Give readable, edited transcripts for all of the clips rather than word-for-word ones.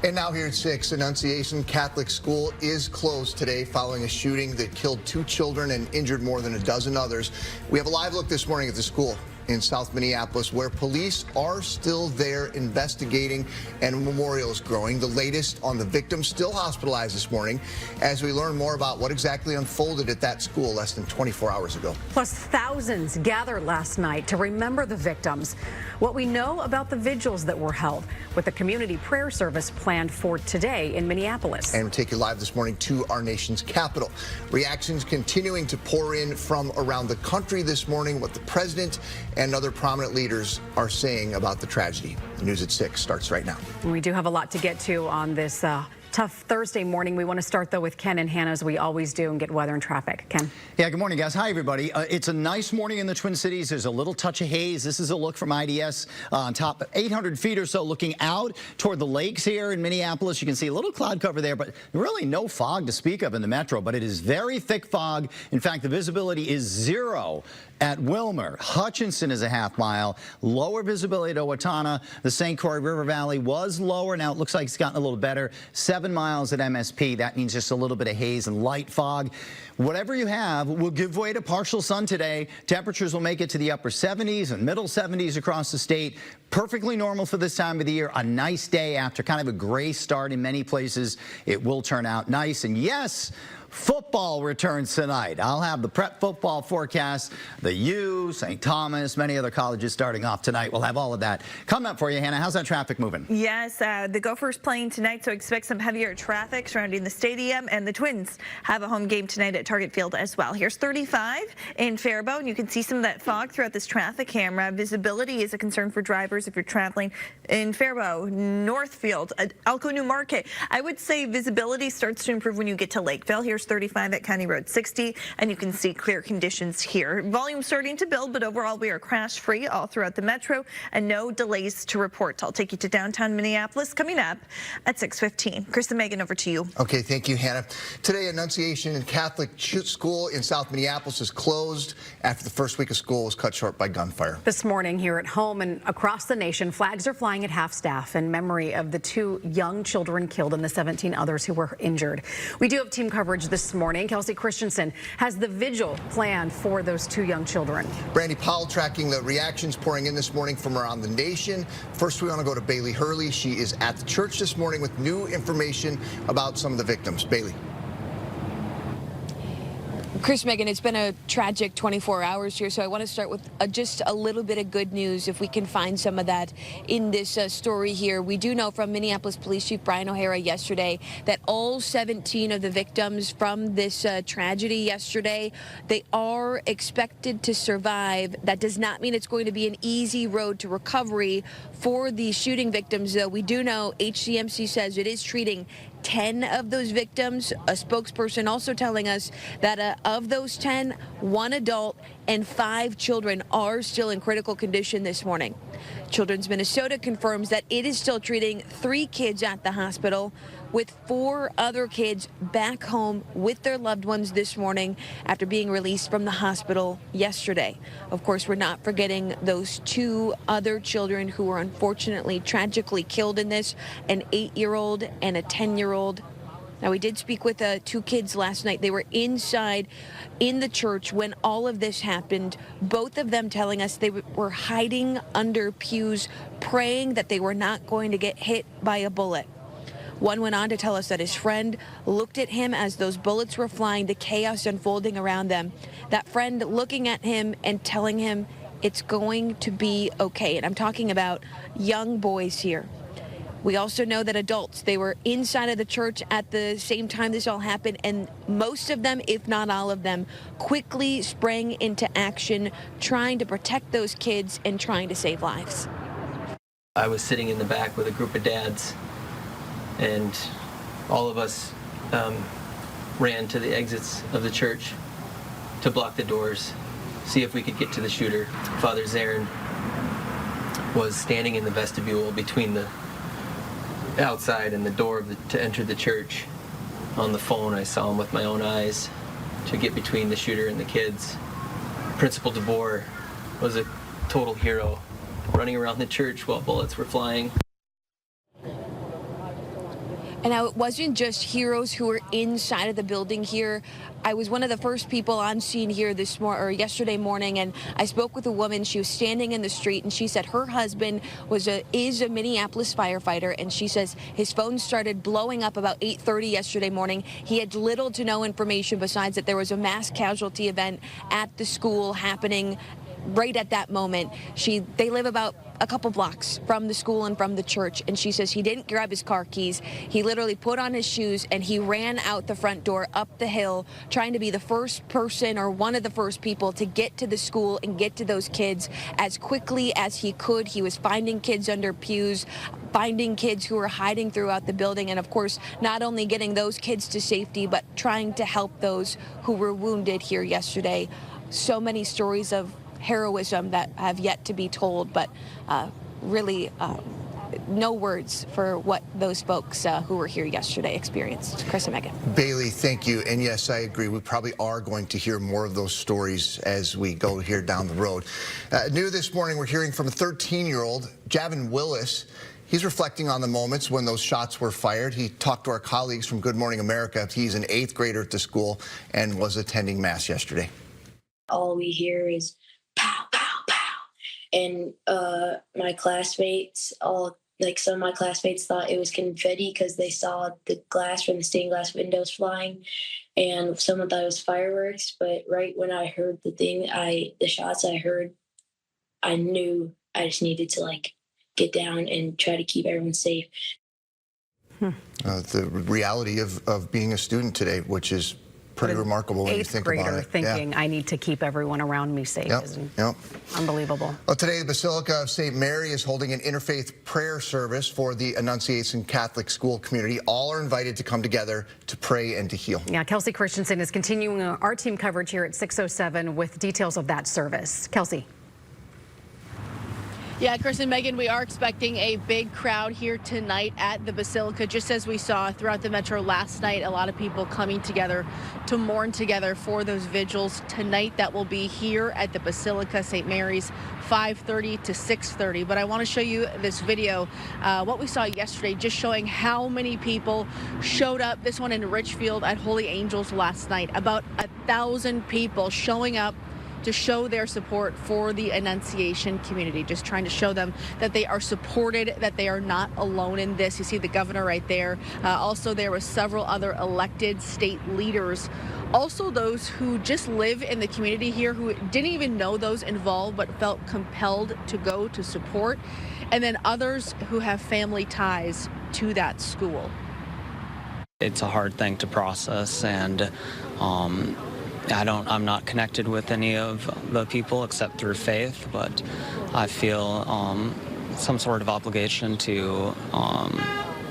And now here at 6, Annunciation Catholic School is closed today following a shooting that killed 2 children and injured more than a dozen others. We have a live look this morning at the school in South Minneapolis, where police are still there investigating and a memorial is growing. The latest on the victims still hospitalized this morning as we learn more about what exactly unfolded at that school less than 24 hours ago. Plus, thousands gathered last night to remember the victims. What we know about the vigils that were held with a community prayer service planned for today in Minneapolis. And we'll take you live this morning to our nation's capital. Reactions continuing to pour in from around the country this morning, what the president and other prominent leaders are saying about the tragedy. The news at 6 starts right now. We do have a lot to get to on this tough Thursday morning. We want to start, though, with Ken and Hannah, as we always do, and get weather and traffic. Ken? Yeah, good morning, guys. Hi, everybody. It's a nice morning in the Twin Cities. There's a little touch of haze. This is a look from IDS on top, 800 feet or so, looking out toward the lakes here in Minneapolis. You can see a little cloud cover there, but really no fog to speak of in the metro, but it is very thick fog. In fact, the visibility is 0 at Wilmer. Hutchinson is a half mile. Lower visibility to Owatonna. The St. Croix River Valley was lower. Now it looks like it's gotten a little better. 7 miles at MSP. That means just a little bit of haze and light fog. Whatever you have will give way to partial sun today. Temperatures will make it to the upper 70s and middle 70s across the state. Perfectly normal for this time of the year. A nice day after kind of a gray start in many places. It will turn out nice. And yes, football returns tonight. I'll have the prep football forecast, the U, St. Thomas, many other colleges starting off tonight. We'll have all of that coming up for you. Hannah, how's that traffic moving? Yes, the Gophers playing tonight, so expect some heavier traffic surrounding the stadium, and the Twins have a home game tonight at Target Field as well. Here's 35 in Faribault, and you can see some of that fog throughout this traffic camera. Visibility is a concern for drivers if you're traveling in Faribault, Northfield, Elko New Market. I would say visibility starts to improve when you get to Lakeville. Here's 35 at County Road 60, and you can see clear conditions here. Volume starting to build, but overall we are crash free all throughout the metro and no delays to report. I'll take you to downtown Minneapolis coming up at 6:15. Chris and Megan, over to you. Okay, thank you, Hannah. Today, Annunciation Catholic School in South Minneapolis is closed after the first week of school was cut short by gunfire. This morning here at home and across the nation, flags are flying at half-staff in memory of the 2 young children killed and the 17 others who were injured. We do have team coverage this morning. Kelsey Christensen has the vigil planned for those 2 young children. Brandy Powell tracking the reactions pouring in this morning from around the nation. First, we want to go to Bailey Hurley. She is at the church this morning with new information about some of the victims. Bailey. Chris, Megan, it's been a tragic 24 hours here, so I want to start with just a little bit of good news, if we can find some of that in this story here. We do know from Minneapolis Police Chief Brian O'Hara yesterday that all 17 of the victims from this tragedy yesterday, they are expected to survive. That does not mean it's going to be an easy road to recovery for the shooting victims, though. We do know HCMC says it is treating 10 of those victims. A spokesperson also telling us that of those 10, 1 adult and 5 children are still in critical condition this morning. Children's Minnesota confirms that it is still treating 3 kids at the hospital, with 4 other kids back home with their loved ones this morning after being released from the hospital yesterday. Of course, we're not forgetting those 2 other children who were unfortunately tragically killed in this, an 8-year-old and a 10-year-old. Now, we did speak with 2 kids last night. They were inside in the church when all of this happened. Both of them telling us they were hiding under pews, praying that they were not going to get hit by a bullet. One went on to tell us that his friend looked at him as those bullets were flying, the chaos unfolding around them. That friend looking at him and telling him it's going to be okay. And I'm talking about young boys here. We also know that adults, they were inside of the church at the same time this all happened, and most of them, if not all of them, quickly sprang into action, trying to protect those kids and trying to save lives. I was sitting in the back with a group of dads, and all of us ran to the exits of the church to block the doors, see if we could get to the shooter. Father Zarin was standing in the vestibule between the outside and the door to enter the church. On the phone, I saw him with my own eyes to get between the shooter and the kids. Principal DeBoer was a total hero, running around the church while bullets were flying. And now it wasn't just heroes who were inside of the building here. I was one of the first people on scene here yesterday morning, and I spoke with a woman. She was standing in the street, and she said her husband is a Minneapolis firefighter, and she says his phone started blowing up about 8:30 yesterday morning. He had little to no information besides that there was a mass casualty event at the school happening right at that moment. They live about a couple blocks from the school and from the church, and she says he didn't grab his car keys. He literally put on his shoes and he ran out the front door up the hill, trying to be the first person or one of the first people to get to the school and get to those kids as quickly as he could. He was finding kids under pews, finding kids who were hiding throughout the building, and of course not only getting those kids to safety, but trying to help those who were wounded here yesterday. So many stories of heroism that have yet to be told, but really no words for what those folks who were here yesterday experienced. Chris and Megan. Bailey, thank you. And yes, I agree. We probably are going to hear more of those stories as we go here down the road. New this morning, we're hearing from a 13-year-old, Javin Willis. He's reflecting on the moments when those shots were fired. He talked to our colleagues from Good Morning America. He's an 8th grader at the school and was attending Mass yesterday. All we hear is pow, pow, pow. And my classmates, some of my classmates thought it was confetti because they saw the glass from the stained glass windows flying. And someone thought it was fireworks. But right when I heard the shots I heard, I knew I just needed to get down and try to keep everyone safe. The reality of being a student today, which is pretty remarkable when you think about it. 8th grader thinking, I need to keep everyone around me safe. Yep. Unbelievable. Well, today, the Basilica of St. Mary is holding an interfaith prayer service for the Annunciation Catholic School community. All are invited to come together to pray and to heal. Yeah, Kelsey Christensen is continuing our team coverage here at 6:07 with details of that service. Kelsey. Yeah, Chris and Megan, we are expecting a big crowd here tonight at the Basilica, just as we saw throughout the metro last night. A lot of people coming together to mourn together for those vigils. Tonight, that will be here at the Basilica St. Mary's, 5:30 to 6:30. But I want to show you this video, what we saw yesterday, just showing how many people showed up. This one in Richfield at Holy Angels last night. About 1,000 people showing up to show their support for the Annunciation community, just trying to show them that they are supported, that they are not alone in this. You see the governor right there. Also, there were several other elected state leaders. Also, those who just live in the community here who didn't even know those involved but felt compelled to go to support. And then others who have family ties to that school. It's a hard thing to process, and I'm not connected with any of the people except through faith, but I feel some sort of obligation to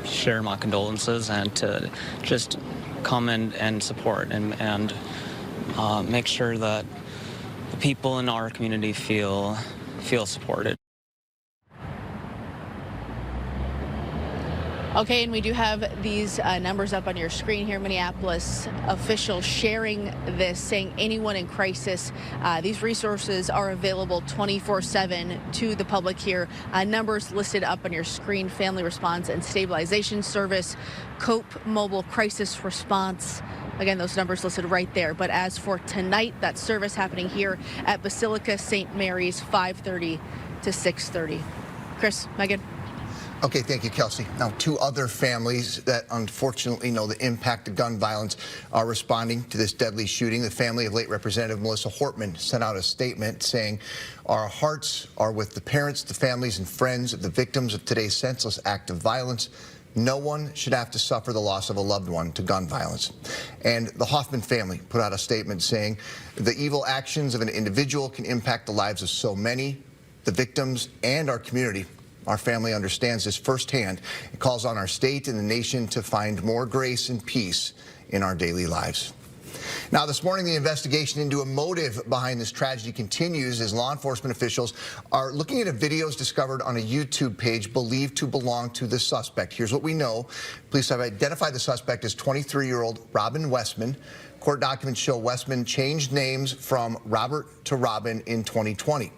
share my condolences and to just come and support and make sure that the people in our community feel supported. Okay, and we do have these numbers up on your screen here. Minneapolis officials sharing this, saying anyone in crisis, these resources are available 24/7 to the public here. Numbers listed up on your screen: Family Response and Stabilization Service, COPE Mobile Crisis Response. Again, those numbers listed right there. But as for tonight, that service happening here at Basilica St. Mary's, 5:30 to 6:30. Chris, Megan. Okay, thank you, Kelsey. Now, 2 other families that unfortunately know the impact of gun violence are responding to this deadly shooting. The family of late Representative Melissa Hortman sent out a statement saying, "Our hearts are with the parents, the families, and friends of the victims of today's senseless act of violence. No one should have to suffer the loss of a loved one to gun violence." And the Hoffman family put out a statement saying, "The evil actions of an individual can impact the lives of so many, the victims, and our community. Our family understands this firsthand. It calls on our state and the nation to find more grace and peace in our daily lives." Now, this morning, the investigation into a motive behind this tragedy continues as law enforcement officials are looking into videos discovered on a YouTube page believed to belong to the suspect. Here's what we know. Police have identified the suspect as 23-year-old Robin Westman. Court documents show Westman changed names from Robert to Robin in 2020.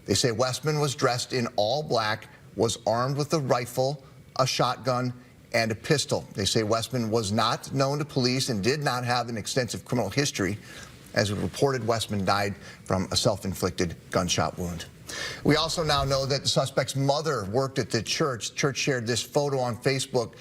They say Westman was dressed in all black, was armed with a rifle, a shotgun, and a pistol. They say Westman was not known to police and did not have an extensive criminal history. As we reported, Westman died from a self-inflicted gunshot wound. We also now know that the suspect's mother worked at the church. The church shared this photo on Facebook.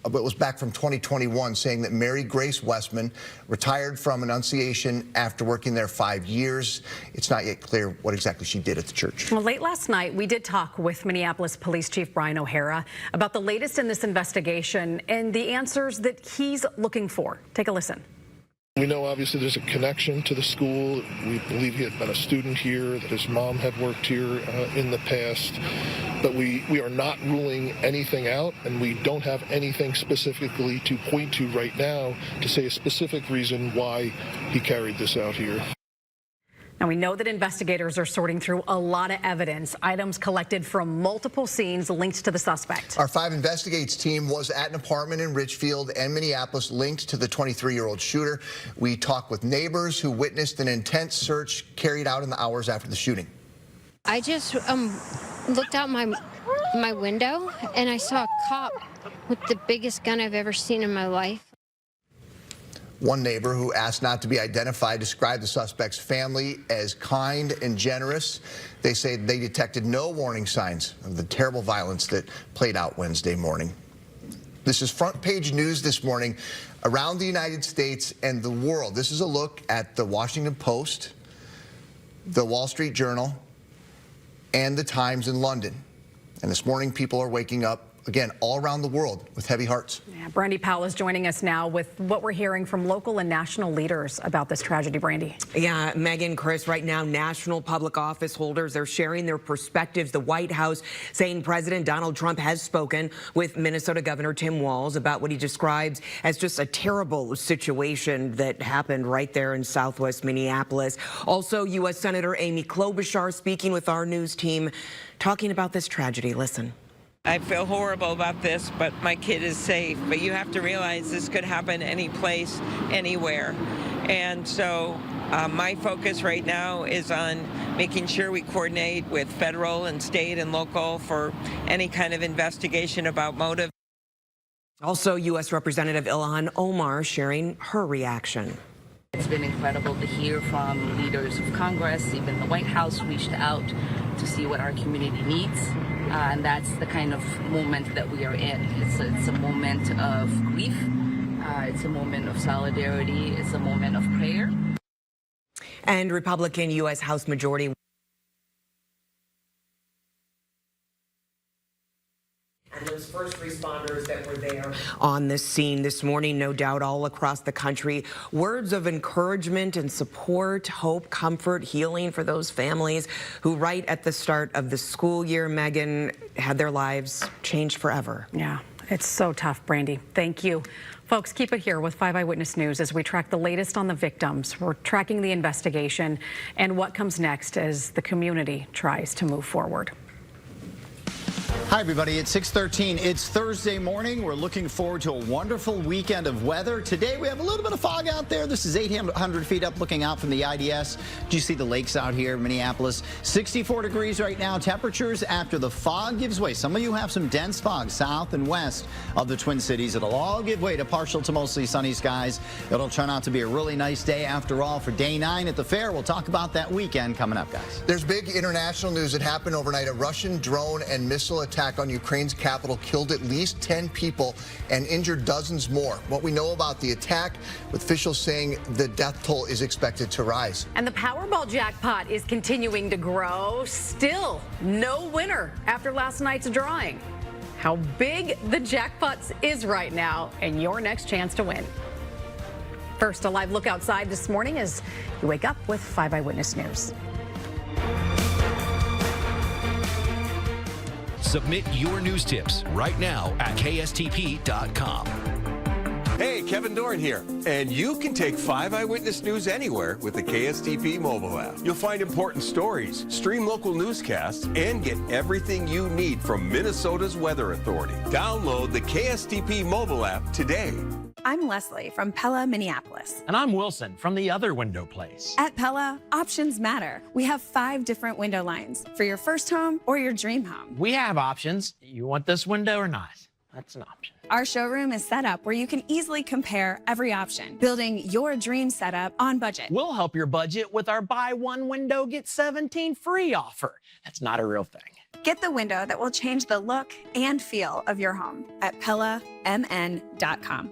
It was back from 2021, saying that Mary Grace Westman retired from Annunciation after working there 5 years. It's not yet clear what exactly she did at the church. Well, late last night, we did talk with Minneapolis Police Chief Brian O'Hara about the latest in this investigation and the answers that he's looking for. Take a listen. We know obviously there's a connection to the school. We believe he had been a student here, that his mom had worked here in the past. But we are not ruling anything out, and we don't have anything specifically to point to right now to say a specific reason why he carried this out here. Now, we know that investigators are sorting through a lot of evidence, items collected from multiple scenes linked to the suspect. Our 5 Investigates team was at an apartment in Richfield and Minneapolis linked to the 23-year-old shooter. We talked with neighbors who witnessed an intense search carried out in the hours after the shooting. I just looked out my window and I saw a cop with the biggest gun I've ever seen in my life. One neighbor who asked not to be identified described the suspect's family as kind and generous. They say they detected no warning signs of the terrible violence that played out Wednesday morning. This is front page news this morning around the United States and the world. This is a look at the Washington Post, the Wall Street Journal, and the Times in London. And this morning, people are waking up again, all around the world with heavy hearts. Yeah, Brandy Powell is joining us now with what we're hearing from local and national leaders about this tragedy. Brandy. Yeah, Megan, Chris, right now, national public office holders, they're sharing their perspectives. The White House saying President Donald Trump has spoken with Minnesota Governor Tim Walz about what he describes as just a terrible situation that happened right there in southwest Minneapolis. Also, U.S. Senator Amy Klobuchar speaking with our news team, talking about this tragedy. Listen. I feel horrible about this, but my kid is safe. But you have to realize this could happen any place, anywhere. And so my focus right now is on making sure we coordinate with federal and state and local for any kind of investigation about motive. Also, U.S. Representative Ilhan Omar sharing her reaction. It's been incredible to hear from leaders of Congress. Even the White House reached out to see what our community needs. And that's the kind of moment that we are in. It's a moment of grief. It's a moment of solidarity. It's a moment of prayer. And Republican U.S. House Majority and those first responders that were there on this scene this morning, no doubt all across the country. Words of encouragement and support, hope, comfort, healing for those families who right at the start of the school year, Megan, had their lives changed forever. Yeah, it's so tough, Brandy. Thank you. Folks, keep it here with 5 Eyewitness News as we track the latest on the victims. We're tracking the investigation and what comes next as the community tries to move forward. Hi, everybody. It's 6:13. It's Thursday morning. We're looking forward to a wonderful weekend of weather. Today, we have a little bit of fog out there. This is 800 feet up looking out from the IDS. Do you see the lakes out here in Minneapolis? 64 degrees right now. Temperatures after the fog gives way. Some of you have some dense fog south and west of the Twin Cities. It'll all give way to partial to mostly sunny skies. It'll turn out to be a really nice day after all for day 9 at the fair. We'll talk about that weekend coming up, guys. There's big international news that happened overnight. A Russian drone and missile attack on Ukraine's capital killed at least 10 people and injured dozens more. What we know about the attack, with officials saying the death toll is expected to rise. And the Powerball jackpot is continuing to grow. Still no winner after last night's drawing. How big the jackpot is right now and your next chance to win. First, a live look outside this morning as you wake up with 5 Eyewitness News. Submit your news tips right now at KSTP.com. Hey, Kevin Dorn here. And you can take 5 Eyewitness News anywhere with the KSTP mobile app. You'll find important stories, stream local newscasts, and get everything you need from Minnesota's Weather Authority. Download the KSTP mobile app today. I'm Leslie from Pella, Minneapolis. And I'm Wilson from the other window place. At Pella, options matter. We have 5 different window lines for your first home or your dream home. We have options. You want this window or not? That's an option. Our showroom is set up where you can easily compare every option, building your dream setup on budget. We'll help your budget with our buy one window, get 17 free offer. That's not a real thing. Get the window that will change the look and feel of your home at PellaMN.com.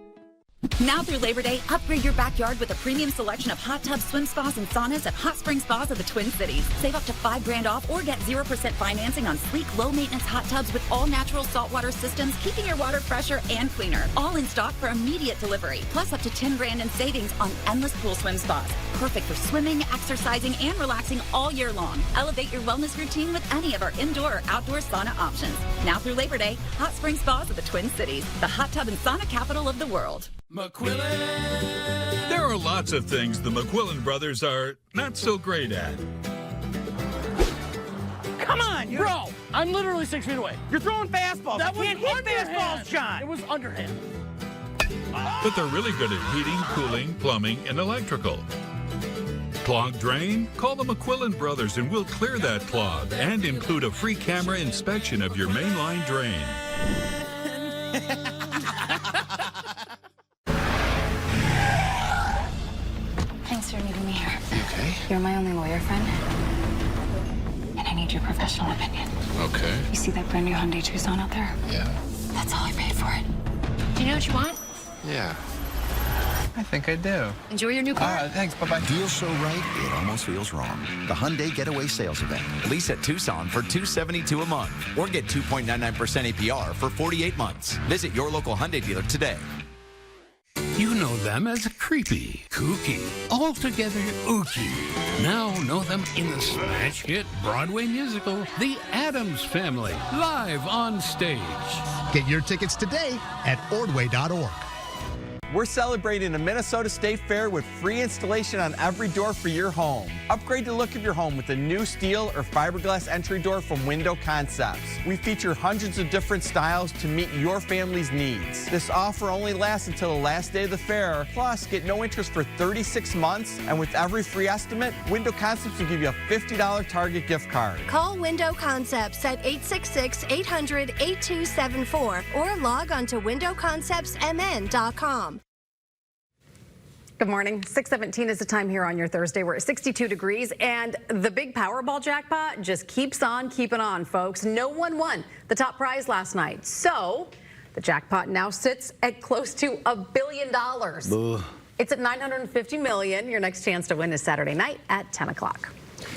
Now through Labor Day, upgrade your backyard with a premium selection of hot tubs, swim spas, and saunas at Hot Spring Spas of the Twin Cities. Save up to $5,000 off or get 0% financing on sleek, low-maintenance hot tubs with all-natural saltwater systems, keeping your water fresher and cleaner. All in stock for immediate delivery. Plus up to $10,000 in savings on endless pool swim spas. Perfect for swimming, exercising, and relaxing all year long. Elevate your wellness routine with any of our indoor or outdoor sauna options. Now through Labor Day, Hot Spring Spas of the Twin Cities, the hot tub and sauna capital of the world. McQuillan. There are lots of things the McQuillan brothers are not so great at. Come on, bro. I'm literally 6 feet away. You're throwing fastballs. That I can't hit fastballs, John. It was underhand. But they're really good at heating, cooling, plumbing, and electrical. Clogged drain? Call the McQuillan brothers and we'll clear that clog and include a free camera inspection of your mainline drain. Thanks for meeting me here. Okay. You're my only lawyer friend, and I need your professional opinion. Okay. You see that brand new Hyundai Tucson out there? Yeah. That's all I paid for it. Do you know what you want? Yeah. I think I do. Enjoy your new car. Thanks. Bye-bye. Deal so right, it almost feels wrong. The Hyundai Getaway Sales Event. Lease at Tucson for $272 a month or get 2.99% APR for 48 months. Visit your local Hyundai dealer today. You know them as creepy, kooky, altogether ooky. Now know them in the smash hit Broadway musical, The Addams Family, live on stage. Get your tickets today at Ordway.org. We're celebrating the Minnesota State Fair with free installation on every door for your home. Upgrade the look of your home with a new steel or fiberglass entry door from Window Concepts. We feature hundreds of different styles to meet your family's needs. This offer only lasts until the last day of the fair. Plus, get no interest for 36 months, and with every free estimate, Window Concepts will give you a $50 Target gift card. Call Window Concepts at 866-800-8274 or log on to windowconceptsmn.com. Good morning. 6:17 is the time here on your Thursday. We're at 62 degrees, and the big Powerball jackpot just keeps on keeping on, folks. No one won the top prize last night. So the jackpot now sits at close to $1 billion. It's at $950 million. Your next chance to win is Saturday night at 10 o'clock.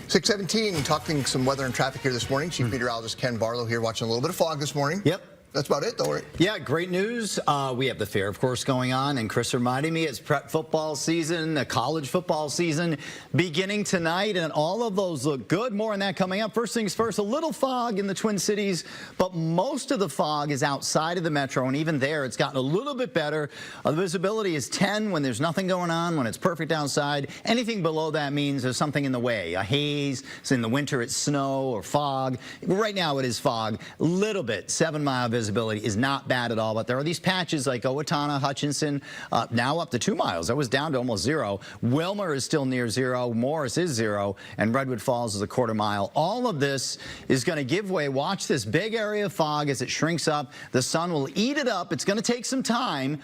6:17, talking some weather and traffic here this morning. Chief Meteorologist Ken Barlow here, watching a little bit of fog this morning. Yep. That's about it, don't worry. Yeah, great news. We have the fair, of course, going on, and Chris reminded me it's prep football season, the college football season beginning tonight, and all of those look good. More on that coming up. First things first, a little fog in the Twin Cities, but most of the fog is outside of the metro, and even there, it's gotten a little bit better. The visibility is 10 when there's nothing going on, when it's perfect outside. Anything below that means there's something in the way, a haze. So in the winter, it's snow or fog. Right now, it is fog. A little bit, 7-mile visibility is not bad at all, but there are these patches like Owatonna, Hutchinson, now up to 2 miles. That was down to almost 0. Wilmer is still near 0. Morris is 0, and Redwood Falls is a 1/4 mile. All of this is going to give way. Watch this big area of fog as it shrinks up. The sun will eat it up. It's going to take some time.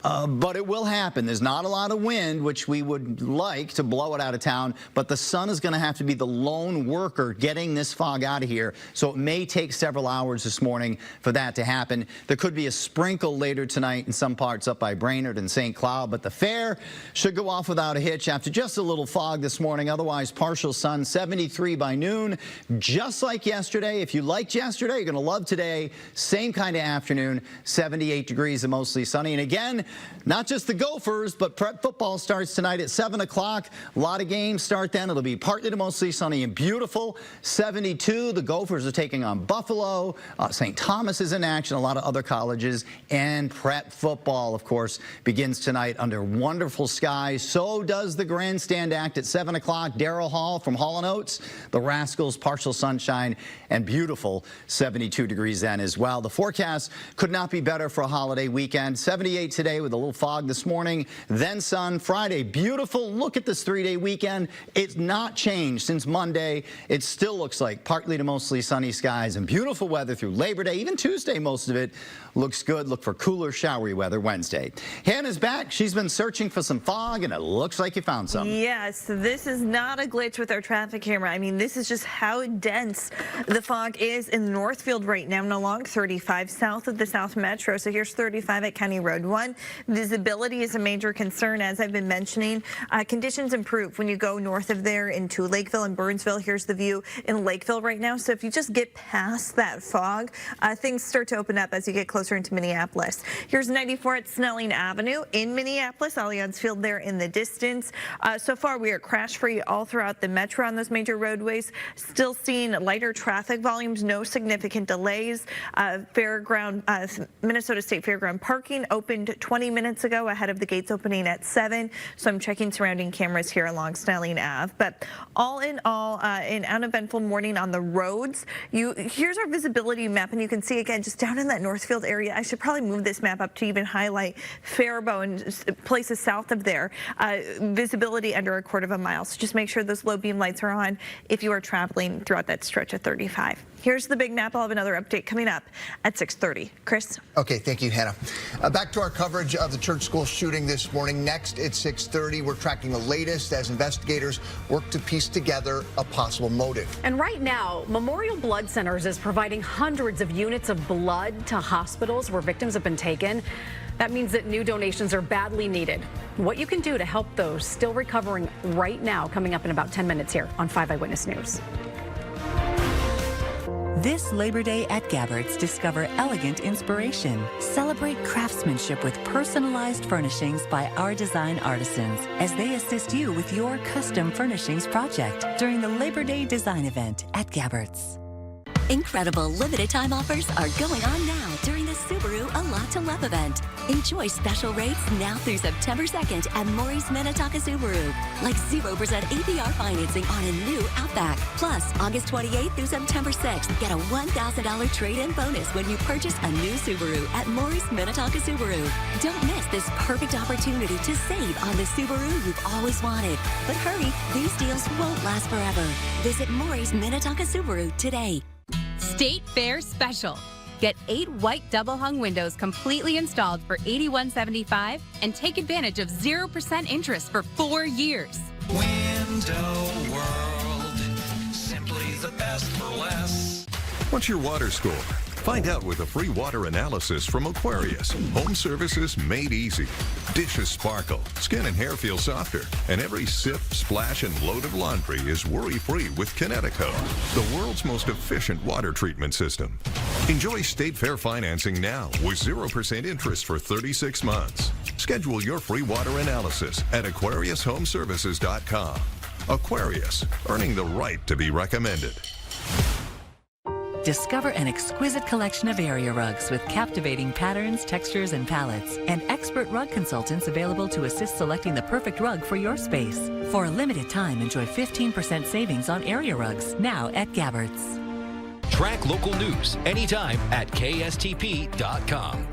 But it will happen. There's not a lot of wind, which we would like to blow it out of town, but the sun is going to have to be the lone worker getting this fog out of here. So it may take several hours this morning for that to happen. There could be a sprinkle later tonight in some parts up by Brainerd and St. Cloud, but the fair should go off without a hitch after just a little fog this morning. Otherwise, partial sun, 73 by noon, just like yesterday. If you liked yesterday, you're going to love today. Same kind of afternoon, 78 degrees and mostly sunny. And again, not just the Gophers, but prep football starts tonight at 7 o'clock. A lot of games start then. It'll be partly to mostly sunny and beautiful. 72. The Gophers are taking on Buffalo. St. Thomas is in action. A lot of other colleges. And prep football, of course, begins tonight under wonderful skies. So does the Grandstand Act at 7 o'clock. Darrell Hall from Hall & Oates. The Rascals, partial sunshine and beautiful 72 degrees then as well. The forecast could not be better for a holiday weekend. 78 today. Thursday with a little fog this morning, then sun. Friday, beautiful. Look at this 3-day weekend. It's not changed since Monday. It still looks like partly to mostly sunny skies and beautiful weather through Labor Day. Even Tuesday, most of it looks good. Look for cooler, showery weather Wednesday. Hannah's back. She's been searching for some fog, and it looks like you found some. Yes, this is not a glitch with our traffic camera. I mean, this is just how dense the fog is in Northfield right now and along 35 south of the South Metro. So here's 35 at County Road 1. Visibility is a major concern, as I've been mentioning. Conditions improve when you go north of there into Lakeville and Burnsville. Here's the view in Lakeville right now. So if you just get past that fog, things start to open up as you get closer into Minneapolis. Here's 94 at Snelling Avenue in Minneapolis. Allianz Field there in the distance. So far, we are crash-free all throughout the metro on those major roadways. Still seeing lighter traffic volumes, no significant delays. Minnesota State Fairground parking opened 20 minutes ago ahead of the gates opening at 7. So I'm checking surrounding cameras here along Snelling Ave. But all in all, an uneventful morning on the roads. Here's our visibility map, and you can see again just down in that Northfield area. I should probably move this map up to even highlight Faribault and places south of there. Visibility under a quarter of a mile. So just make sure those low beam lights are on if you are traveling throughout that stretch of 35. Here's the big map. I'll have another update coming up at 6:30. Chris? Okay, thank you, Hannah. Back to our coverage of the church school shooting this morning. Next at 6:30, we're tracking the latest as investigators work to piece together a possible motive. And right now, Memorial Blood Centers is providing hundreds of units of blood to hospitals where victims have been taken. That means that new donations are badly needed. What you can do to help those still recovering right now, coming up in about 10 minutes here on 5 Eyewitness News. This Labor Day at Gabbard's, discover elegant inspiration. Celebrate craftsmanship with personalized furnishings by our design artisans as they assist you with your custom furnishings project during the Labor Day design event at Gabbard's. Incredible limited time offers are going on now during the Subaru A Lot to Love event. Enjoy special rates now through September 2nd at Maurice Minnetonka Subaru. Like 0% APR financing on a new Outback. Plus, August 28th through September 6th, get a $1,000 trade-in bonus when you purchase a new Subaru at Maurice Minnetonka Subaru. Don't miss this perfect opportunity to save on the Subaru you've always wanted. But hurry, these deals won't last forever. Visit Maurice Minnetonka Subaru today. State Fair Special. Get 8 white double hung windows completely installed for $81.75 and take advantage of 0% interest for 4 years. Window World, simply the best for less. What's your water score? Find out with a free water analysis from Aquarius. Home services made easy. Dishes sparkle, skin and hair feel softer, and every sip, splash, and load of laundry is worry-free with Kinetico, the world's most efficient water treatment system. Enjoy State Fair financing now with 0% interest for 36 months. Schedule your free water analysis at AquariusHomeservices.com. Aquarius, earning the right to be recommended. Discover an exquisite collection of area rugs with captivating patterns, textures, and palettes, and expert rug consultants available to assist selecting the perfect rug for your space. For a limited time, enjoy 15% savings on area rugs now at Gabbard's. Track local news anytime at KSTP.com.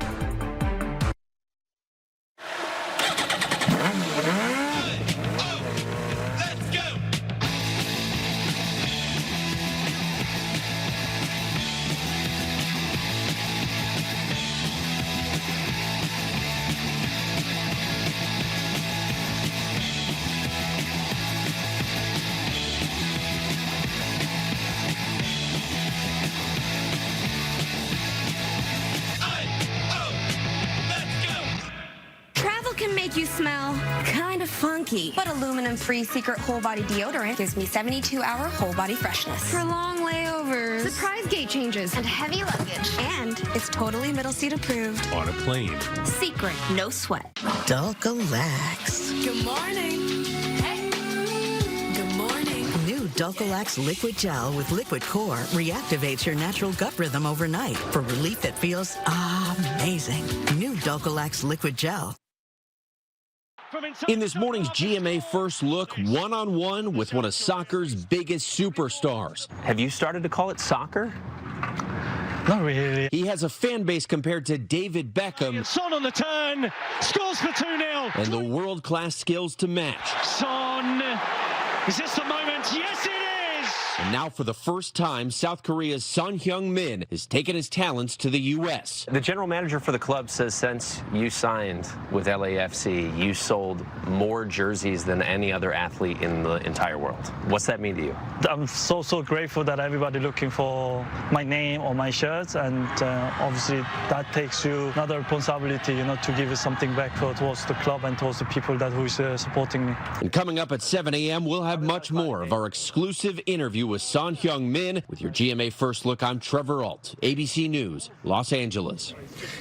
Can make you smell kind of funky, but aluminum-free Secret Whole Body Deodorant gives me 72-hour whole body freshness. For long layovers, surprise gate changes, and heavy luggage. And it's totally middle seat approved. On a plane. Secret, no sweat. Dulcolax. Good morning. Hey. Good morning. New Dulcolax Liquid Gel with Liquid Core reactivates your natural gut rhythm overnight for relief that feels amazing. New Dulcolax Liquid Gel. In this morning's GMA First Look, one-on-one with one of soccer's biggest superstars. Have you started to call it soccer? Not really. He has a fan base compared to David Beckham. Son on the turn, scores for 2-0. And the world-class skills to match. Son, is this the moment? Yes, it is! And now for the first time, South Korea's Son Heung-min has taken his talents to the U.S. The general manager for the club says since you signed with LAFC, you sold more jerseys than any other athlete in the entire world. What's that mean to you? I'm so grateful that everybody looking for my name on my shirts, and obviously that takes you another responsibility, to give you something back towards the club and towards the people who is supporting me. And coming up at 7 a.m., we'll have much more of our exclusive interview with Son Heung-min. With your GMA First Look, I'm Trevor Ault, ABC News, Los Angeles.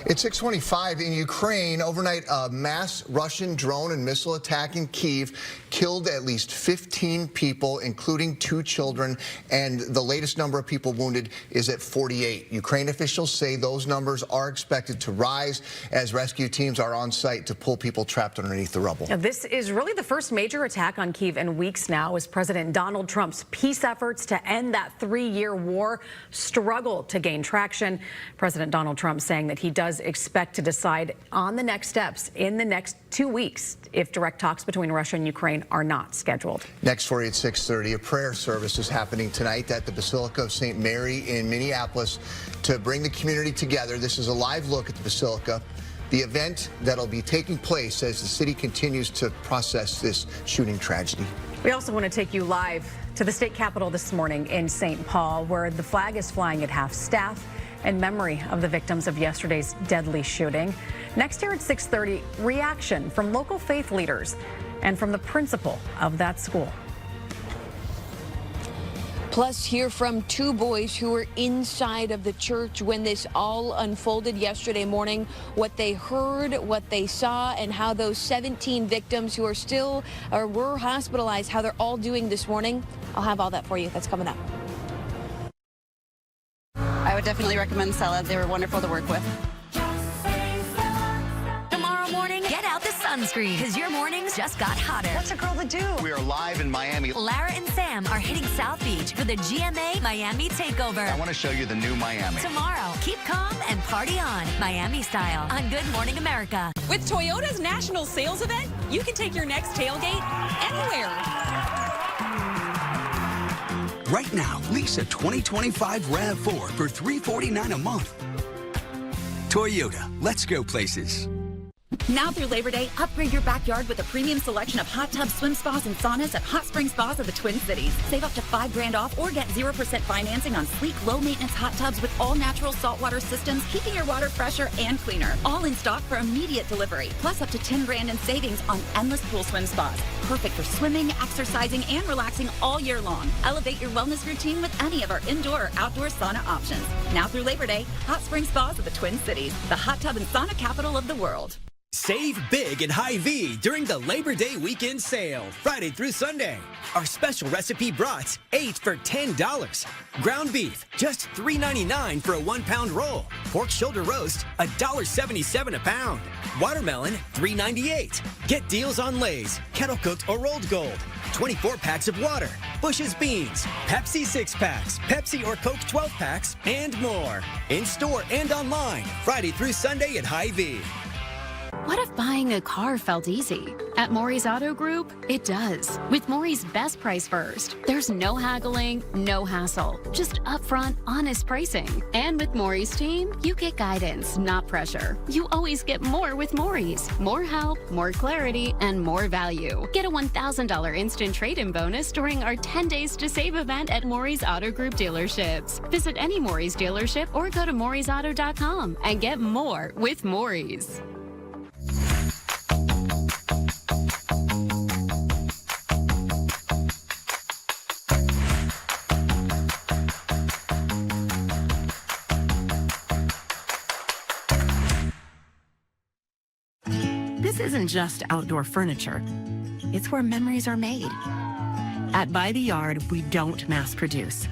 It's 6:25 in Ukraine. Overnight, a mass Russian drone and missile attack in Kyiv killed at least 15 people, including 2 children, and the latest number of people wounded is at 48. Ukraine officials say those numbers are expected to rise as rescue teams are on site to pull people trapped underneath the rubble. Now, this is really the first major attack on Kyiv in weeks now, as President Donald Trump's peace efforts to end that 3-year war struggle to gain traction. President Donald Trump saying that he does expect to decide on the next steps in the next 2 weeks if direct talks between Russia and Ukraine are not scheduled. Next for you at 6:30, a prayer service is happening tonight at the Basilica of St. Mary in Minneapolis to bring the community together. This is a live look at the Basilica, the event that'll be taking place as the city continues to process this shooting tragedy. We also want to take you live to the state capitol this morning in St. Paul, where the flag is flying at half-staff in memory of the victims of yesterday's deadly shooting. Next here at 6:30, reaction from local faith leaders and from the principal of that school. Plus, hear from 2 boys who were inside of the church when this all unfolded yesterday morning, what they heard, what they saw, and how those 17 victims who are still or were hospitalized, how they're all doing this morning. I'll have all that for you. That's coming up. I would definitely recommend Sella. They were wonderful to work with. Tomorrow morning, get out the sunscreen, because your mornings just got hotter. What's a girl to do? We are live in Miami. Lara and Sam are hitting South Beach for the GMA Miami Takeover. I want to show you the new Miami. Tomorrow, keep calm and party on, Miami style, on Good Morning America. With Toyota's national sales event, you can take your next tailgate anywhere. Right now, lease a 2025 RAV4 for $349 a month. Toyota, let's go places. Now through Labor Day, upgrade your backyard with a premium selection of hot tubs, swim spas, and saunas at Hot Spring Spas of the Twin Cities. Save up to $5,000 off or get 0% financing on sleek, low-maintenance hot tubs with all-natural saltwater systems, keeping your water fresher and cleaner. All in stock for immediate delivery. Plus up to $10,000 in savings on endless pool swim spas. Perfect for swimming, exercising, and relaxing all year long. Elevate your wellness routine with any of our indoor or outdoor sauna options. Now through Labor Day, Hot Spring Spas of the Twin Cities, the hot tub and sauna capital of the world. Save big at Hy-Vee during the Labor Day weekend sale, Friday through Sunday. Our special recipe brats, 8 for $10. Ground beef, just $3.99 for a 1-pound roll. Pork shoulder roast, $1.77 a pound. Watermelon, $3.98. Get deals on Lay's, kettle cooked or rolled gold. 24 packs of water, Bush's beans, Pepsi 6-packs, Pepsi or Coke 12-packs, and more. In store and online, Friday through Sunday at Hy-Vee. What if buying a car felt easy? At Maury's Auto Group, it does. With Maury's Best Price First, there's no haggling, no hassle, just upfront, honest pricing. And with Maury's team, you get guidance, not pressure. You always get more with Maury's. More help, more clarity, and more value. Get a $1,000 instant trade-in bonus during our 10 Days to Save event at Maury's Auto Group dealerships. Visit any Maury's dealership or go to maurysauto.com and get more with Maury's. This isn't just outdoor furniture. It's where memories are made. At By the Yard, we don't mass produce.